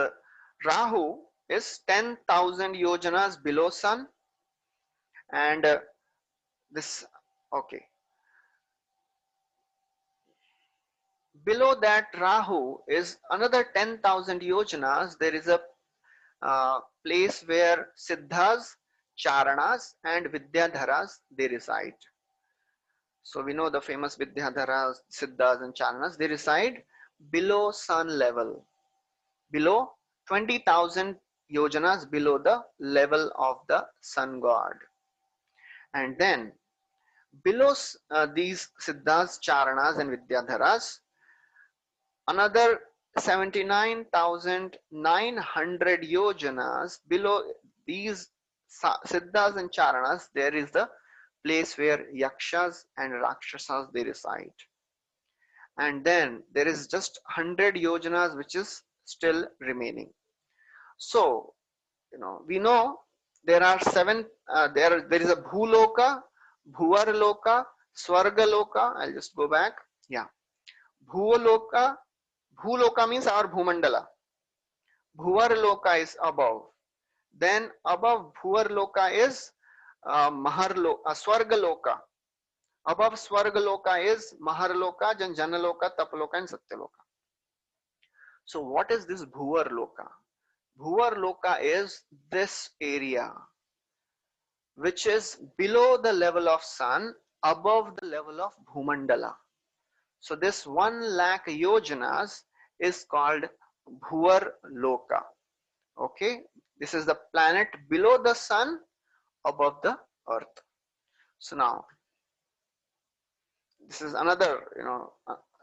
Rahu is 10,000 yojanas below sun, and below that Rahu is another 10,000 yojanas. There is a place where Siddhas, Charanas and Vidyadharas, they reside. So we know the famous Vidyadharas, Siddhas and Charanas, they reside below sun level, below 20,000 yojanas below the level of the sun god. And then below these Siddhas, Charanas and Vidyadharas, another 79,900 yojanas below these Siddhas and Charanas, there is the place where Yakshas and Rakshasas, they reside. And then there is just 100 yojanas which is still remaining. So, you know, we know there are 7, there is a Bhuloka, Bhuvarloka, Swargaloka. I'll just go back. Yeah. Bhuloka means our Bhumandala. Bhuvarloka is above. Then above Bhuvarloka is Swargaloka. Above Swargaloka is Maharloka, Janaloka, Tapaloka and Satyaloka. So what is this Bhuvarloka? Bhuvarloka is this area which is below the level of sun, above the level of Bhumandala. So this 1 lakh yojanas is called Bhuvarloka. Okay, this is the planet below the sun, above the earth. So now this is another, you know,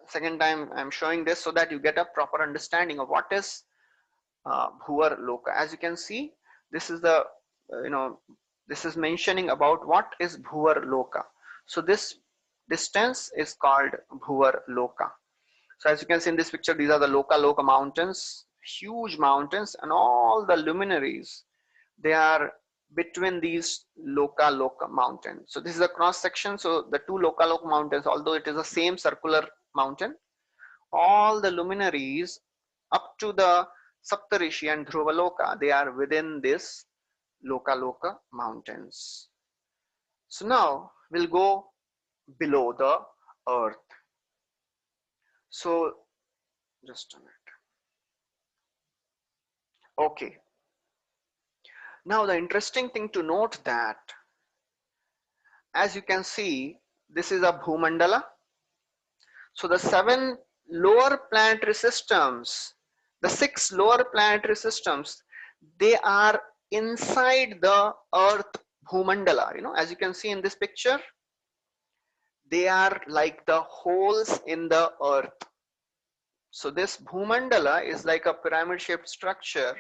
second time I'm showing this so that you get a proper understanding of what is Bhuvarloka. As you can see, this is the this is mentioning about what is Bhuvarloka. So this distance is called Bhuvarloka. So as you can see in this picture, these are the Loka mountains, huge mountains, and all the luminaries, they are between these Loka mountains. So this is a cross section. So the two Loka mountains, although it is the same circular mountain, all the luminaries up to the Saptarishi and Dhruvaloka, they are within this Loka mountains. So now we'll go below the earth. So just a minute. Okay. Now the interesting thing to note that, as you can see, this is a Bhumandala. So the 7 lower planetary systems, the 6 lower planetary systems, they are inside the earth Bhumandala. As you can see in this picture, they are like the holes in the earth. So this Bhumandala is like a pyramid shaped structure,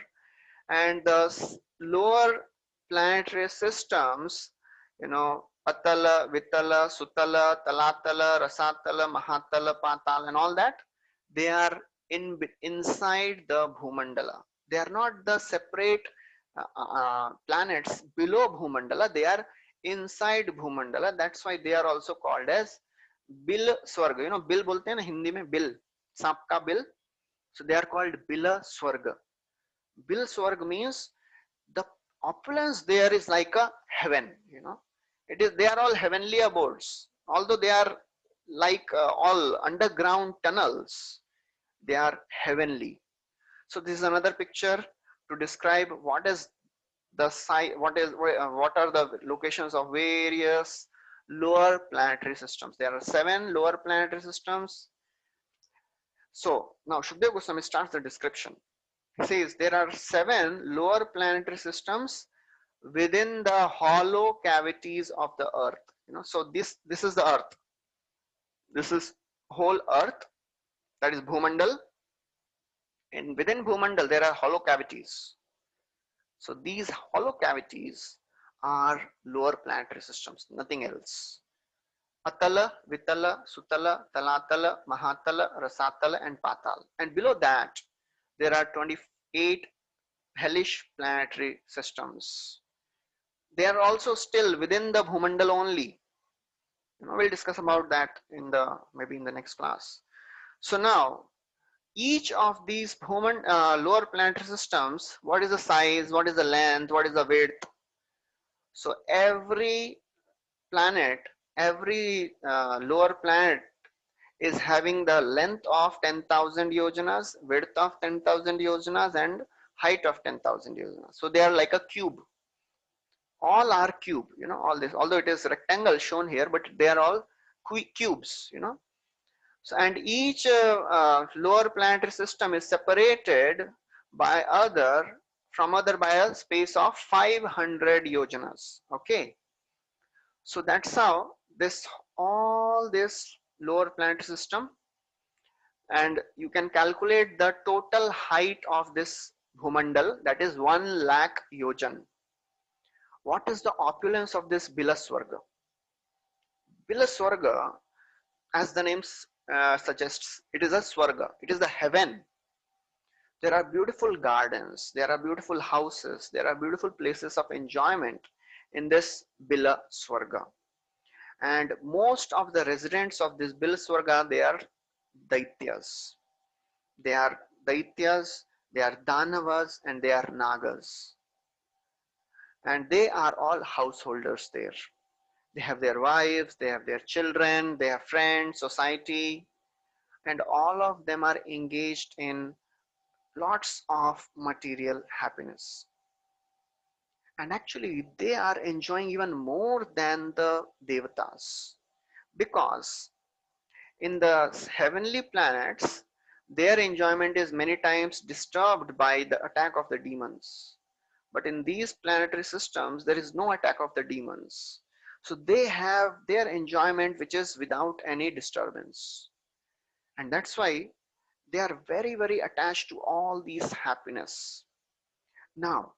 and the lower planetary systems, Atala, Vitala, Sutala, Talatala, Rasatala, Mahatala, Patala, and all that, they are inside the Bhumandala. They are not the separate planets below Bhumandala, they are inside Bhumandala. That's why they are also called as Bil Swarga. Bil bolte hain na Hindi mein, Bil, सांप का bill. So they are called Bila Swarga. Bil Swarg means the opulence there is like a heaven. They are all heavenly abodes, although they are like all underground tunnels, they are heavenly. So this is another picture to describe what is the site, what are the locations of various lower planetary systems. There are 7 lower planetary systems. So now Shukdev Goswami starts the description. He says there are 7 lower planetary systems within the hollow cavities of the earth. So this is the earth. This is whole earth, that is Bhumandal, and within Bhumandal there are hollow cavities. So these hollow cavities are lower planetary systems, nothing else. Atala, Vitala, Sutala, Talatala, Mahatala, Rasatala, and Patal. And below that there are 28 hellish planetary systems. They are also still within the Bhumandal only. We'll discuss about that maybe in the next class. So now each of these lower planetary systems, what is the size, what is the length, what is the width? So every planet, every lower planet is having the length of 10,000 yojanas, width of 10,000 yojanas, and height of 10,000 yojanas. So they are like a cube. All are cube, all this, although it is rectangle shown here, but they are all cubes. So, and each lower planetary system is separated by by a space of 500 yojanas. Okay, so that's how all this lower planetary system, and you can calculate the total height of this Bhumandal, that is 1 lakh yojan. What is the opulence of this Bilaswarga? Bilaswarga, as the name suggests, it is a Swarga, it is the heaven. There are beautiful gardens, there are beautiful houses, there are beautiful places of enjoyment in this Bilaswarga. And most of the residents of this Bilaswarga, they are Daityas. They are Daityas, they are Danavas, and they are Nagas. And they are all householders there. They have their wives, they have their children, they have friends, society, and all of them are engaged in lots of material happiness. And actually, they are enjoying even more than the Devatas, because in the heavenly planets, their enjoyment is many times disturbed by the attack of the demons. But in these planetary systems, there is no attack of the demons. So they have their enjoyment which is without any disturbance. And that's why they are very, very attached to all these happiness. Now,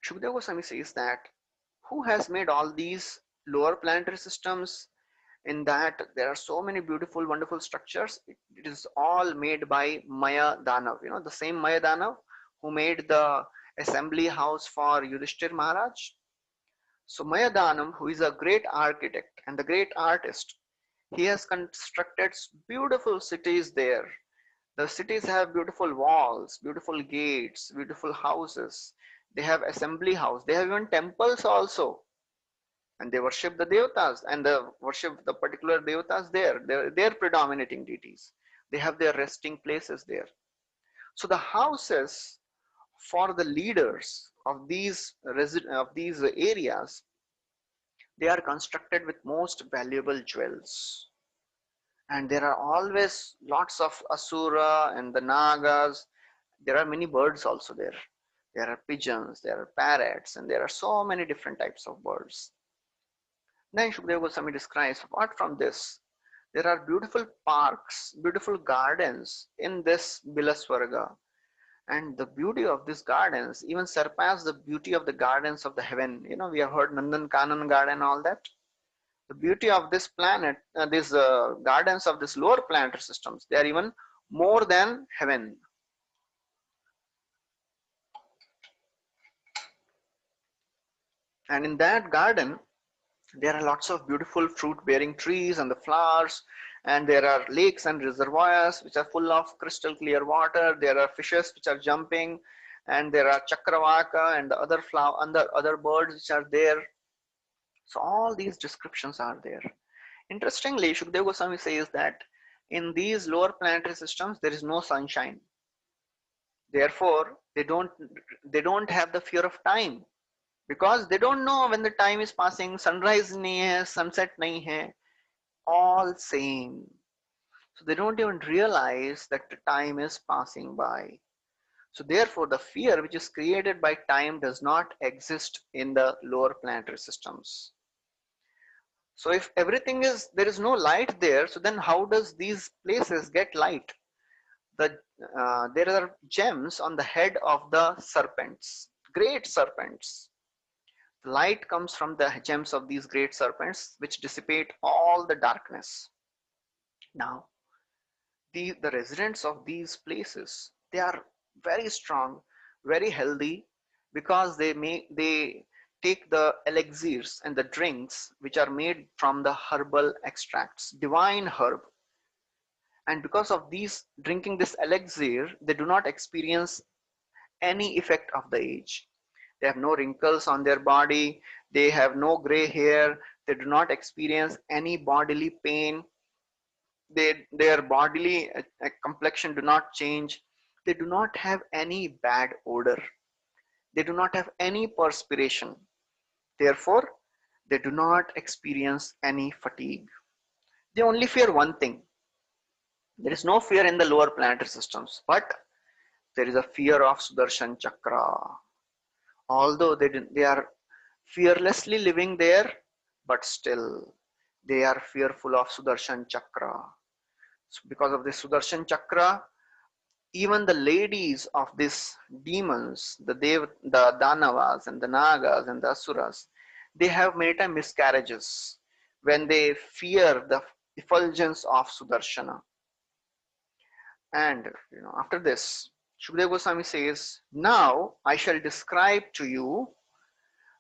Shukdev Goswami says that who has made all these lower planetary systems? In that there are so many beautiful, wonderful structures. It is all made by Maya Danav. The same Maya Danav who made the assembly house for Yudhishthir Maharaj. So Maya Danav, who is a great architect and the great artist, He has constructed beautiful cities there. The cities have beautiful walls, beautiful gates, beautiful houses. They have assembly house. They have even temples also. And they worship the devatas and they worship the particular devatas there. They're predominating deities. They have their resting places there. So the houses for the leaders of these areas, they are constructed with most valuable jewels. And there are always lots of asura and the nagas. There are many birds also there. There are pigeons, there are parrots, and there are so many different types of birds. Then Shukadeva Goswami describes, apart from this, there are beautiful parks, beautiful gardens in this Bilaswarga. And the beauty of these gardens even surpass the beauty of the gardens of the heaven. You know, we have heard Nandan Kanan garden and all that. The beauty of this planet, these gardens of this lower planetary systems, they are even more than heaven. And in that garden, there are lots of beautiful fruit bearing trees and the flowers, and there are lakes and reservoirs which are full of crystal clear water. There are fishes which are jumping, and there are chakravaka and the other flower and the other birds which are there. So all these descriptions are there. Interestingly, Shukadeva Goswami says that in these lower planetary systems there is no sunshine. Therefore, they don't have the fear of time, because they don't know when the time is passing. Sunrise nahi hai, sunset nahi hai, all same. So they don't even realize that the time is passing by. So therefore, the fear which is created by time does not exist in the lower planetary systems. So if everything is, there is no light there, so then how does these places get light? There are gems on the head of the serpents, great serpents. The light comes from the gems of these great serpents, which dissipate all the darkness. Now, the residents of these places, they are very strong, very healthy, because they take the elixirs and the drinks which are made from the herbal extracts, divine herb. And because of these drinking this elixir, they do not experience any effect of the age. They have no wrinkles on their body, they have no gray hair, they do not experience any bodily pain, their bodily complexion do not change, they do not have any bad odor, they do not have any perspiration. Therefore, they do not experience any fatigue. They only fear one thing. There is no fear in the lower planetary systems, but there is a fear of Sudarshan Chakra. Although they are fearlessly living there, but still they are fearful of Sudarshan Chakra. So because of the Sudarshan Chakra, even the ladies of these demons, the Danavas and the Nagas and the Asuras, they have many times miscarriages when they fear the effulgence of Sudarshana. And after this, Shukadeva Goswami says, now I shall describe to you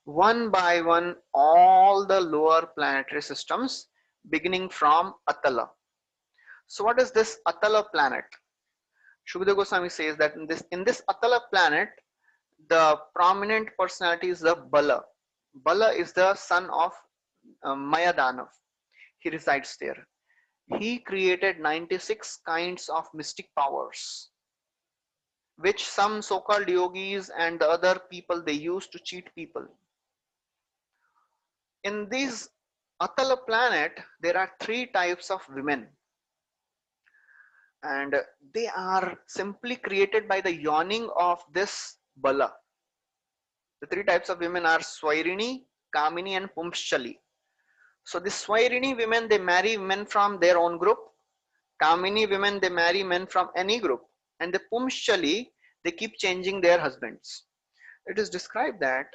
one by one all the lower planetary systems beginning from Atala. So what is this Atala planet? Shukadeva Goswami says that in this Atala planet, the prominent personality is the Bala. Bala is the son of Mayadanav. He resides there. He created 96 kinds of mystic powers, which some so-called yogis and the other people, they use to cheat people. In this Atala planet, there are three types of women, and they are simply created by the yawning of this Bala. The three types of women are Swairini, Kamini, and Pumshali. So the Swairini women, they marry men from their own group. Kamini women, they marry men from any group. And the Pumshali, they keep changing their husbands. It is described that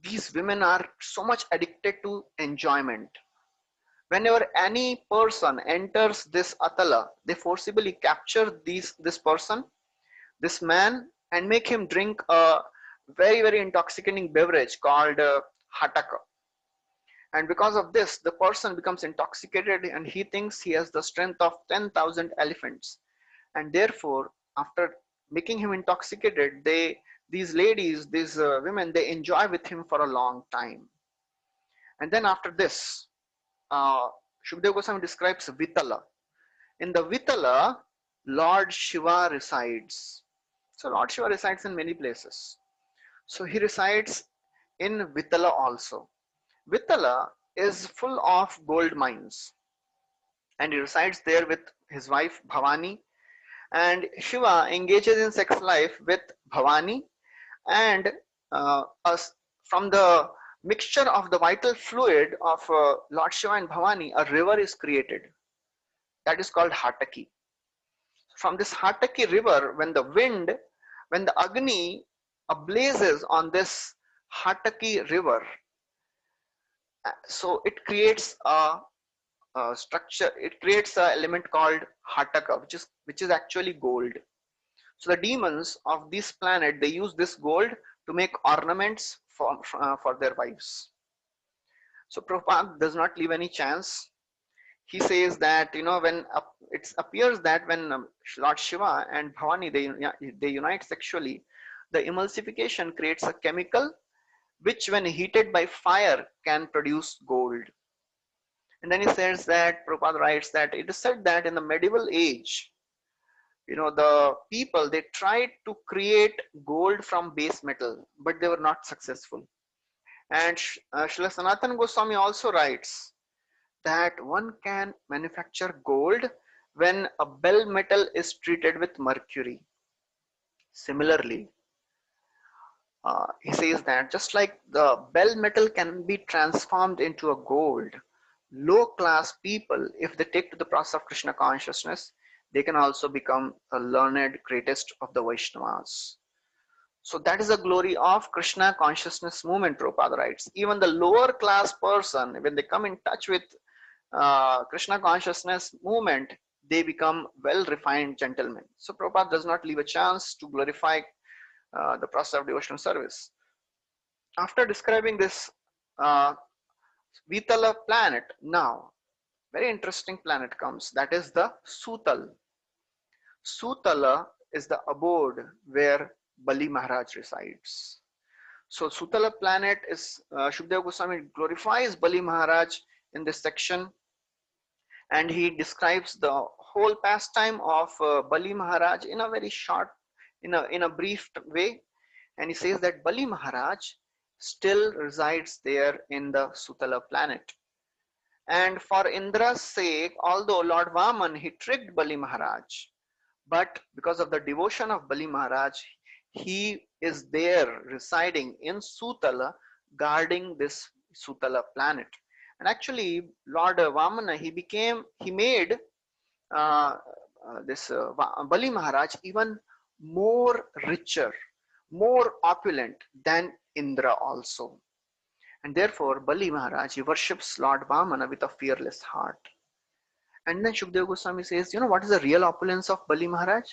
these women are so much addicted to enjoyment. Whenever any person enters this Atala, they forcibly capture this person, this man, and make him drink a very, very intoxicating beverage called Hataka. And because of this, the person becomes intoxicated and he thinks he has the strength of 10,000 elephants. And therefore, after making him intoxicated, these ladies, these women, they enjoy with him for a long time. And then after this, Shukdev Goswami describes Vitala. In the Vitala, Lord Shiva resides. So Lord Shiva resides in many places. So he resides in Vitala also. Vitala is full of gold mines, and he resides there with his wife Bhavani, and Shiva engages in sex life with Bhavani, and from the mixture of the vital fluid of Lord Shiva and Bhavani, a river is created. That is called Hataki. From this Hataki river, when the Agni blazes on this Hataki river, so it creates a structure, it creates an element called Hataka, which is actually gold. So the demons of this planet, they use this gold to make ornaments for their wives. So Prabhupada does not leave any chance. He says that, when it appears that when Lord Shiva and Bhavani, they unite sexually, the emulsification creates a chemical which when heated by fire can produce gold. And then he says that, Prabhupada writes that it is said that in the medieval age, the people, they tried to create gold from base metal, but they were not successful. And Srila Sanatana Goswami also writes that one can manufacture gold when a bell metal is treated with mercury. Similarly, he says that just like the bell metal can be transformed into a gold, low class people, if they take to the process of Krishna consciousness, they can also become a learned greatest of the Vaishnavas. So that is the glory of Krishna consciousness movement, Prabhupada writes. Even the lower class person, when they come in touch with Krishna consciousness movement, they become well refined gentlemen. So Prabhupada does not leave a chance to glorify the process of devotional service. After describing this Vitala planet, now very interesting planet comes, that is the Sutal. Sutala is the abode where Bali Maharaj resides. So Sutala planet is, Shukdev Goswami glorifies Bali Maharaj in this section, and he describes the whole pastime of Bali Maharaj in a very short, in a brief way, and he says that Bali Maharaj still resides there in the Sutala planet. And for Indra's sake, although Lord Vaman, he tricked Bali Maharaj, but because of the devotion of Bali Maharaj, he is there residing in Sutala, guarding this Sutala planet. And actually, Lord Vamana, he made this Bali Maharaj even more richer, more opulent than Indra also. And therefore, Bali Maharaj, he worships Lord Vamana with a fearless heart. And then Shukdev Goswami says, what is the real opulence of Bali Maharaj?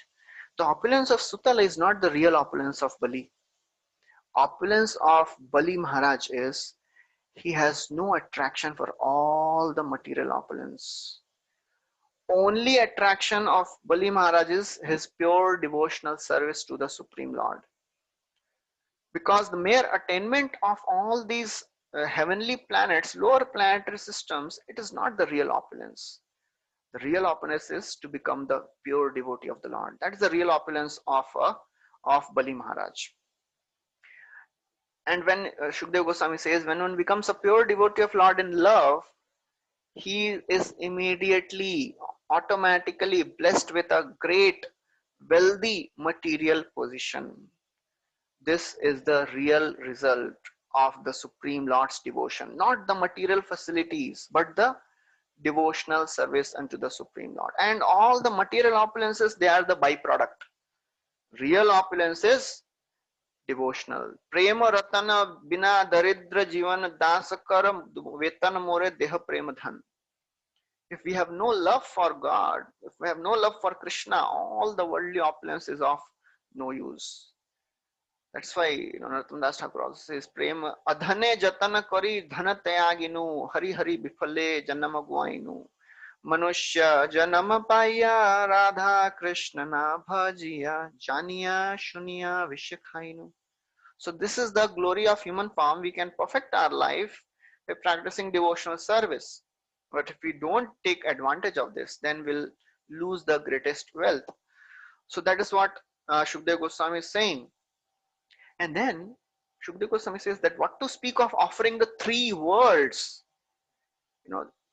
The opulence of Sutala is not the real opulence of Bali. Opulence of Bali Maharaj is, he has no attraction for all the material opulence. Only attraction of Bali Maharaj is his pure devotional service to the Supreme Lord. Because the mere attainment of all these heavenly planets, lower planetary systems, it is not the real opulence. The real opulence is to become the pure devotee of the Lord. That is the real opulence of Bali Maharaj. And when Shukdev Goswami says, when one becomes a pure devotee of Lord in love, he is immediately, automatically blessed with a great, wealthy material position. This is the real result of the Supreme Lord's devotion. Not the material facilities, but the devotional service unto the Supreme Lord. And all the material opulences, they are the byproduct. Real opulence is devotional. Prema ratana bina daridra jivan dasakar vetan more deha prema dhan. If we have no love for God, if we have no love for Krishna, all the worldly opulence is of no use. That's why, Narottam Das Thakur also says, Prema adhane jatana kari dhana tayaginu hari hari bifale janama guainu. Manushya janama paya radha krishna na bhajiya janiya shuniya vishakhainu. So this is the glory of human form. We can perfect our life by practicing devotional service. But if we don't take advantage of this, then we'll lose the greatest wealth. So that is what Shukdev Goswami is saying. And then Shukdev Goswami says that what to speak of offering the three worlds.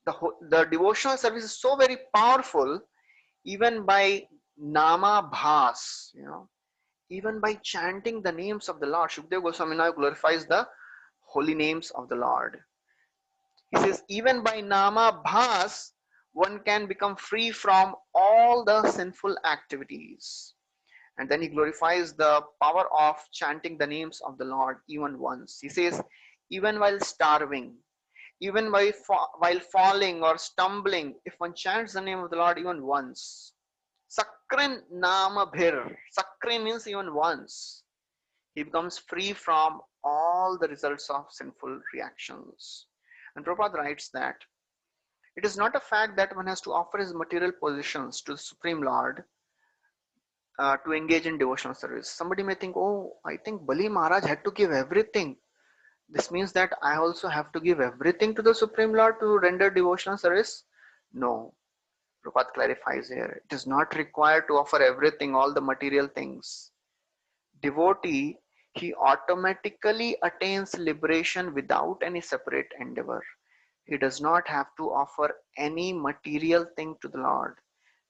The devotional service is so very powerful, even by nama bhas, even by chanting the names of the Lord. Shukdev Goswami now glorifies the holy names of the Lord. He says, even by nama bhas, one can become free from all the sinful activities. And then he glorifies the power of chanting the names of the Lord even once. He says, even while starving, even while falling or stumbling, if one chants the name of the Lord even once, Sakrin Nama Bhir, Sakrin means even once, he becomes free from all the results of sinful reactions. And Prabhupada writes that it is not a fact that one has to offer his material possessions to the Supreme Lord to engage in devotional service. Somebody may think, oh, I think Bali Maharaj had to give everything. This means that I also have to give everything to the Supreme Lord to render devotional service? No. Prabhupada clarifies here. It is not required to offer everything, all the material things. Devotee, he automatically attains liberation without any separate endeavor. He does not have to offer any material thing to the Lord.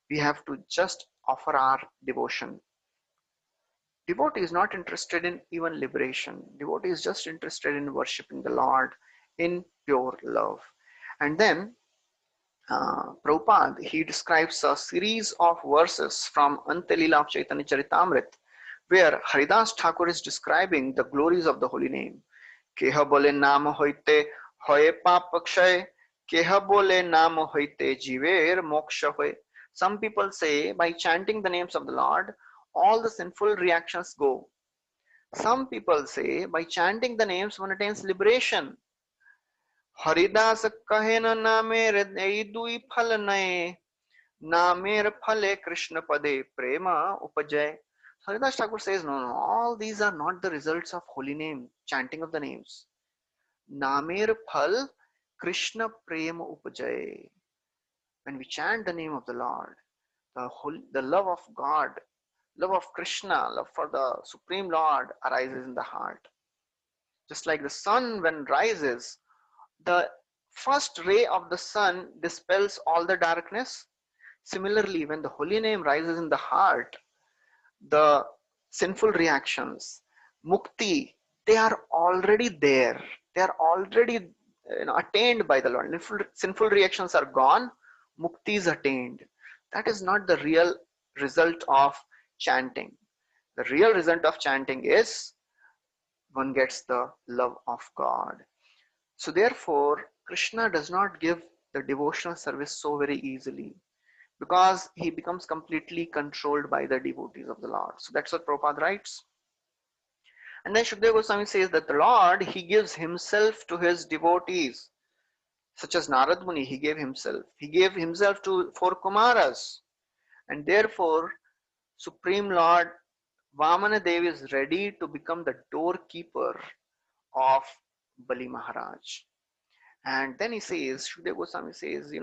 We have to just offer our devotion. Devotee is not interested in even liberation. Devotee is just interested in worshipping the Lord in pure love. And then Prabhupada, he describes a series of verses from Antelila of Chaitanya Charitamrita, where Haridas Thakur is describing the glories of the holy name. Keha bole naam hoite hoye paap akshay, keha bole naam hoite jiver moksha hoye. Some people say by chanting the names of the Lord, all the sinful reactions go. Some people say by chanting the names one attains liberation. Haridas कहे न नामेर दुई फल नए नामेर phale Krishna pade prema upajay. Haridas Thakur says, no, all these are not the results of holy name, chanting of the names. Namer phal Krishna prema upajay. When we chant the name of the Lord, the love of God, love of Krishna, love for the Supreme Lord arises in the heart. Just like the sun when rises, the first ray of the sun dispels all the darkness. Similarly, when the holy name rises in the heart, the sinful reactions, mukti, they are already there. They are already attained by the Lord. Sinful reactions are gone, mukti is attained. That is not the real result of chanting. The real result of chanting is one gets the love of God. So therefore, Krishna does not give the devotional service so very easily, because he becomes completely controlled by the devotees of the Lord. So that's what Prabhupada writes. And then Shukdev Goswami says that the Lord, he gives himself to his devotees, such as Narad Muni, he gave himself. He gave himself to 4 Kumaras. And therefore, Supreme Lord Vamana Dev is ready to become the doorkeeper of Bali Maharaj. And then he says, Shukdev Goswami says,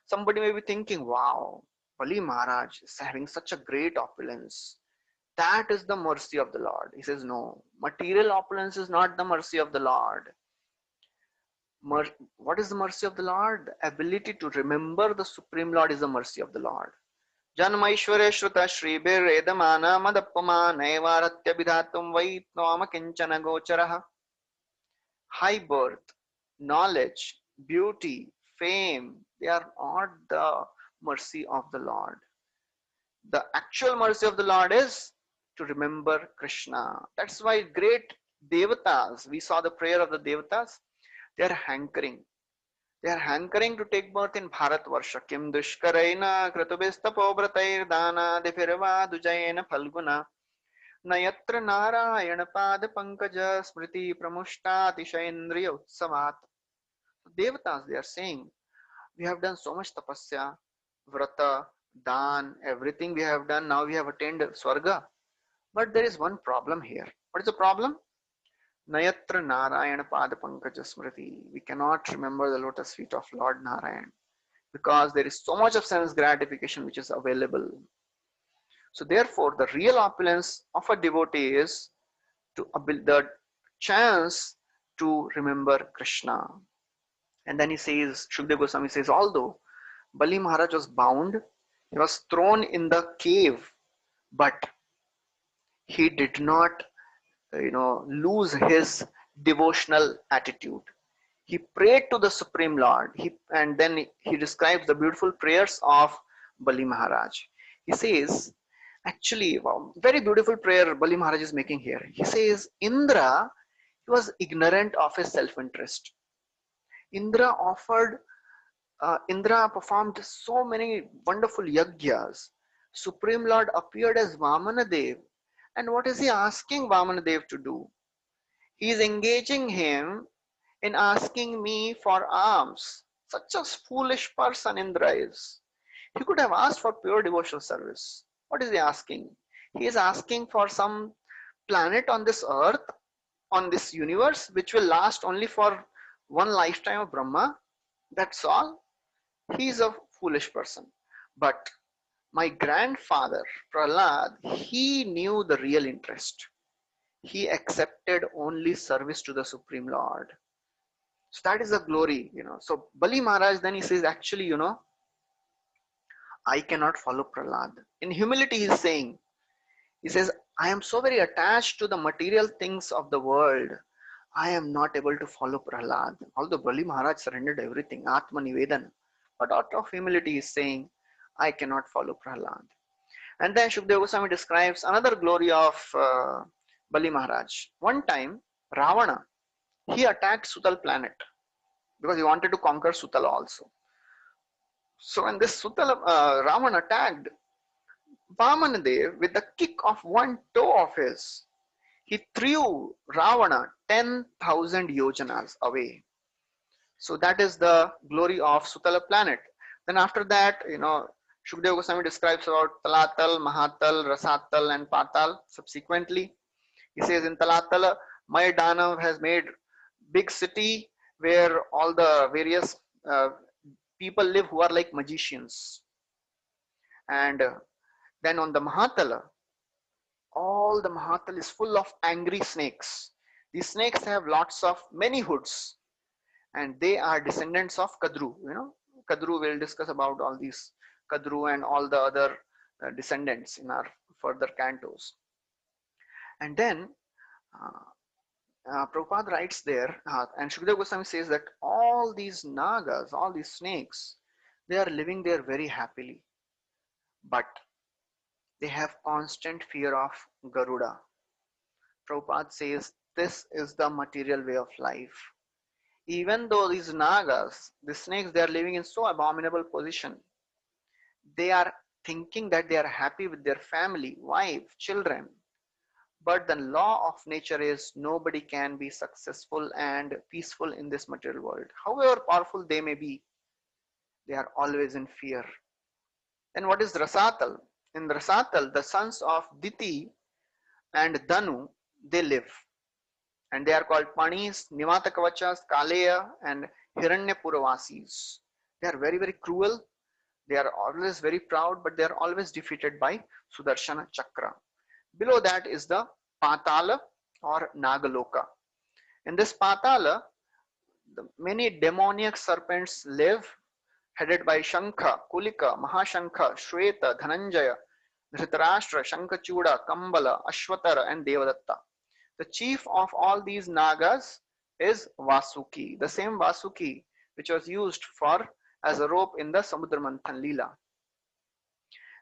somebody may be thinking, wow, Bali Maharaj is having such a great opulence. That is the mercy of the Lord. He says, no, material opulence is not the mercy of the Lord. What is the mercy of the Lord? The ability to remember the Supreme Lord is the mercy of the Lord. Janmaishware Shruta Shribir Edamana Madapama Naivaratya Vidhatum Vaitnama Kinchana Gocharaha. High birth, knowledge, beauty, fame, they are not the mercy of the Lord. The actual mercy of the Lord is to remember Krishna. That's why great devatas, we saw the prayer of the devatas, they are hankering. They are hankering to take birth in Bharatvarsha. Kim dushkaraina kratubhistapo vratair dana defirva dujayena phalguna Nayatra Narayana Pada Pankaja Smriti Pramushta Tishaindriya Utsavat. Devatas, they are saying, we have done so much tapasya, vrata, dan, everything we have done. Now we have attained Swarga. But there is one problem here. What is the problem? Nayatra Narayana Pada Pankaja Smriti. We cannot remember the lotus feet of Lord Narayan because there is so much of sense gratification which is available. So therefore, the real opulence of a devotee is to the chance to remember Krishna. And then he says, Shukdev Goswami says, although Bali Maharaj was bound, he was thrown in the cave, but he did not, lose his devotional attitude. He prayed to the Supreme Lord. And then he describes the beautiful prayers of Bali Maharaj. He says, actually, wow, very beautiful prayer Bali Maharaj is making here. He says, Indra, he was ignorant of his self-interest. Indra performed so many wonderful yagyas. Supreme Lord appeared as Vamanadev. And what is he asking Vamanadev to do? He is engaging him in asking me for alms. Such a foolish person Indra is. He could have asked for pure devotional service. What is he asking? He is asking for some planet on this earth, on this universe, which will last only for one lifetime of Brahma. That's all. He is a foolish person. But my grandfather, Prahlad, he knew the real interest. He accepted only service to the Supreme Lord. So that is the glory, So Bali Maharaj, then he says, actually, I cannot follow Prahlad. In humility, he is saying, he says, I am so very attached to the material things of the world. I am not able to follow Prahlad. Although Bali Maharaj surrendered everything, Atma Nivedana. But out of humility, he is saying, I cannot follow Prahlad. And then Shukdev Goswami describes another glory of Bali Maharaj. One time, Ravana, he attacked Sutal planet because he wanted to conquer Sutal also. So when this Sutal Ravana attacked, Vamanadev, with the kick of one toe of his, he threw Ravana 10,000 yojanas away. So that is the glory of Sutala planet. Then after that, Shukdev Goswami describes about Talatal, Mahatal, Rasatal and Patal subsequently. He says in Talatal, Mayadanav has made big city where all the various people live who are like magicians. And then on the Mahatala, all the Mahatal is full of angry snakes. These snakes have lots of many hoods and they are descendants of Kadru. Kadru will discuss about all these Kadru and all the other descendants in our further cantos. And then Prabhupada writes there, and Shukdev Goswami says that all these nagas, all these snakes, they are living there very happily. But they have constant fear of Garuda. Prabhupada says this is the material way of life. Even though these nagas, the snakes, they are living in so abominable position, they are thinking that they are happy with their family, wife, children. But the law of nature is nobody can be successful and peaceful in this material world. However powerful they may be, they are always in fear. Then what is Rasatal? In Rasatal, the sons of Diti and Danu, they live. And they are called Panis, Nivatakavachas, Kaleya and Hiranyapuravasis. They are very, very cruel. They are always very proud, but they are always defeated by Sudarshana Chakra. Below that is the Patala or Nagaloka. In this Patala, many demoniac serpents live, headed by Shankha, Kulika, Mahashankha, Shweta, Dhananjaya, Dhritarashtra, Shankachuda, Kambala, Ashwatara and Devadatta. The chief of all these nagas is Vasuki, the same Vasuki which was used as a rope in the Samudra Manthan Leela.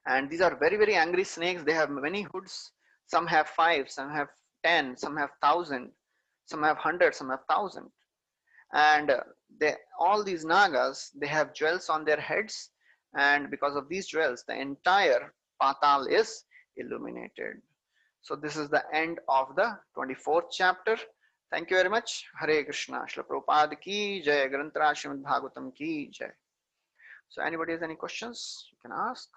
And these are very, very angry snakes. They have many hoods. Some have 5, some have 10, some have 1,000, some have 100, some have 1,000. And all these nagas, they have jewels on their heads. And because of these jewels, the entire Patal is illuminated. So this is the end of the 24th chapter. Thank you very much. Hare Krishna. Srila Prabhupada ki jai. Grantaraj Srimad Bhagavatam ki jai. So anybody has any questions, you can ask.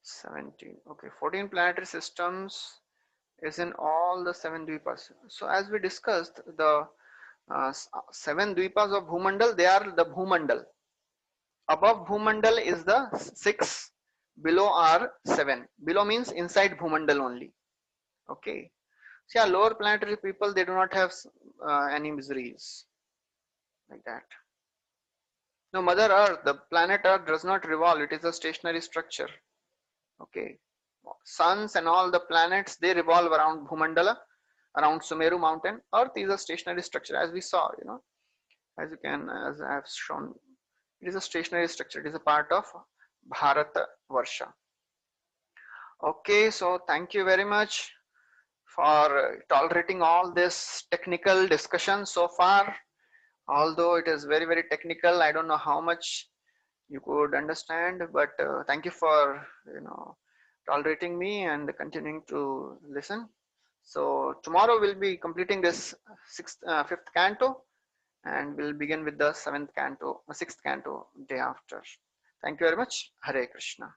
Seventeen. Okay, 14 planetary systems is in all the seven dvipas. So as we discussed, the seven dvipas of Bhumandal, they are the Bhumandal. Above Bhumandal is the six, below are seven. Below means inside Bhumandal only. Okay. So yeah, lower planetary people, they do not have any miseries like that. No, Mother Earth, the planet Earth does not revolve. It is a stationary structure. Okay. Suns and all the planets, they revolve around Bhumandala, around Sumeru mountain. Earth is a stationary structure, as we saw, as you can, as I have shown. It is a stationary structure. It is a part of Bharata Varsha. Okay, so thank you very much for tolerating all this technical discussion so far. Although it is very, very technical, I don't know how much you could understand, but thank you for tolerating me and continuing to listen. So tomorrow we'll be completing this fifth canto, and we'll begin with the sixth canto day after. Thank you very much. Hare Krishna.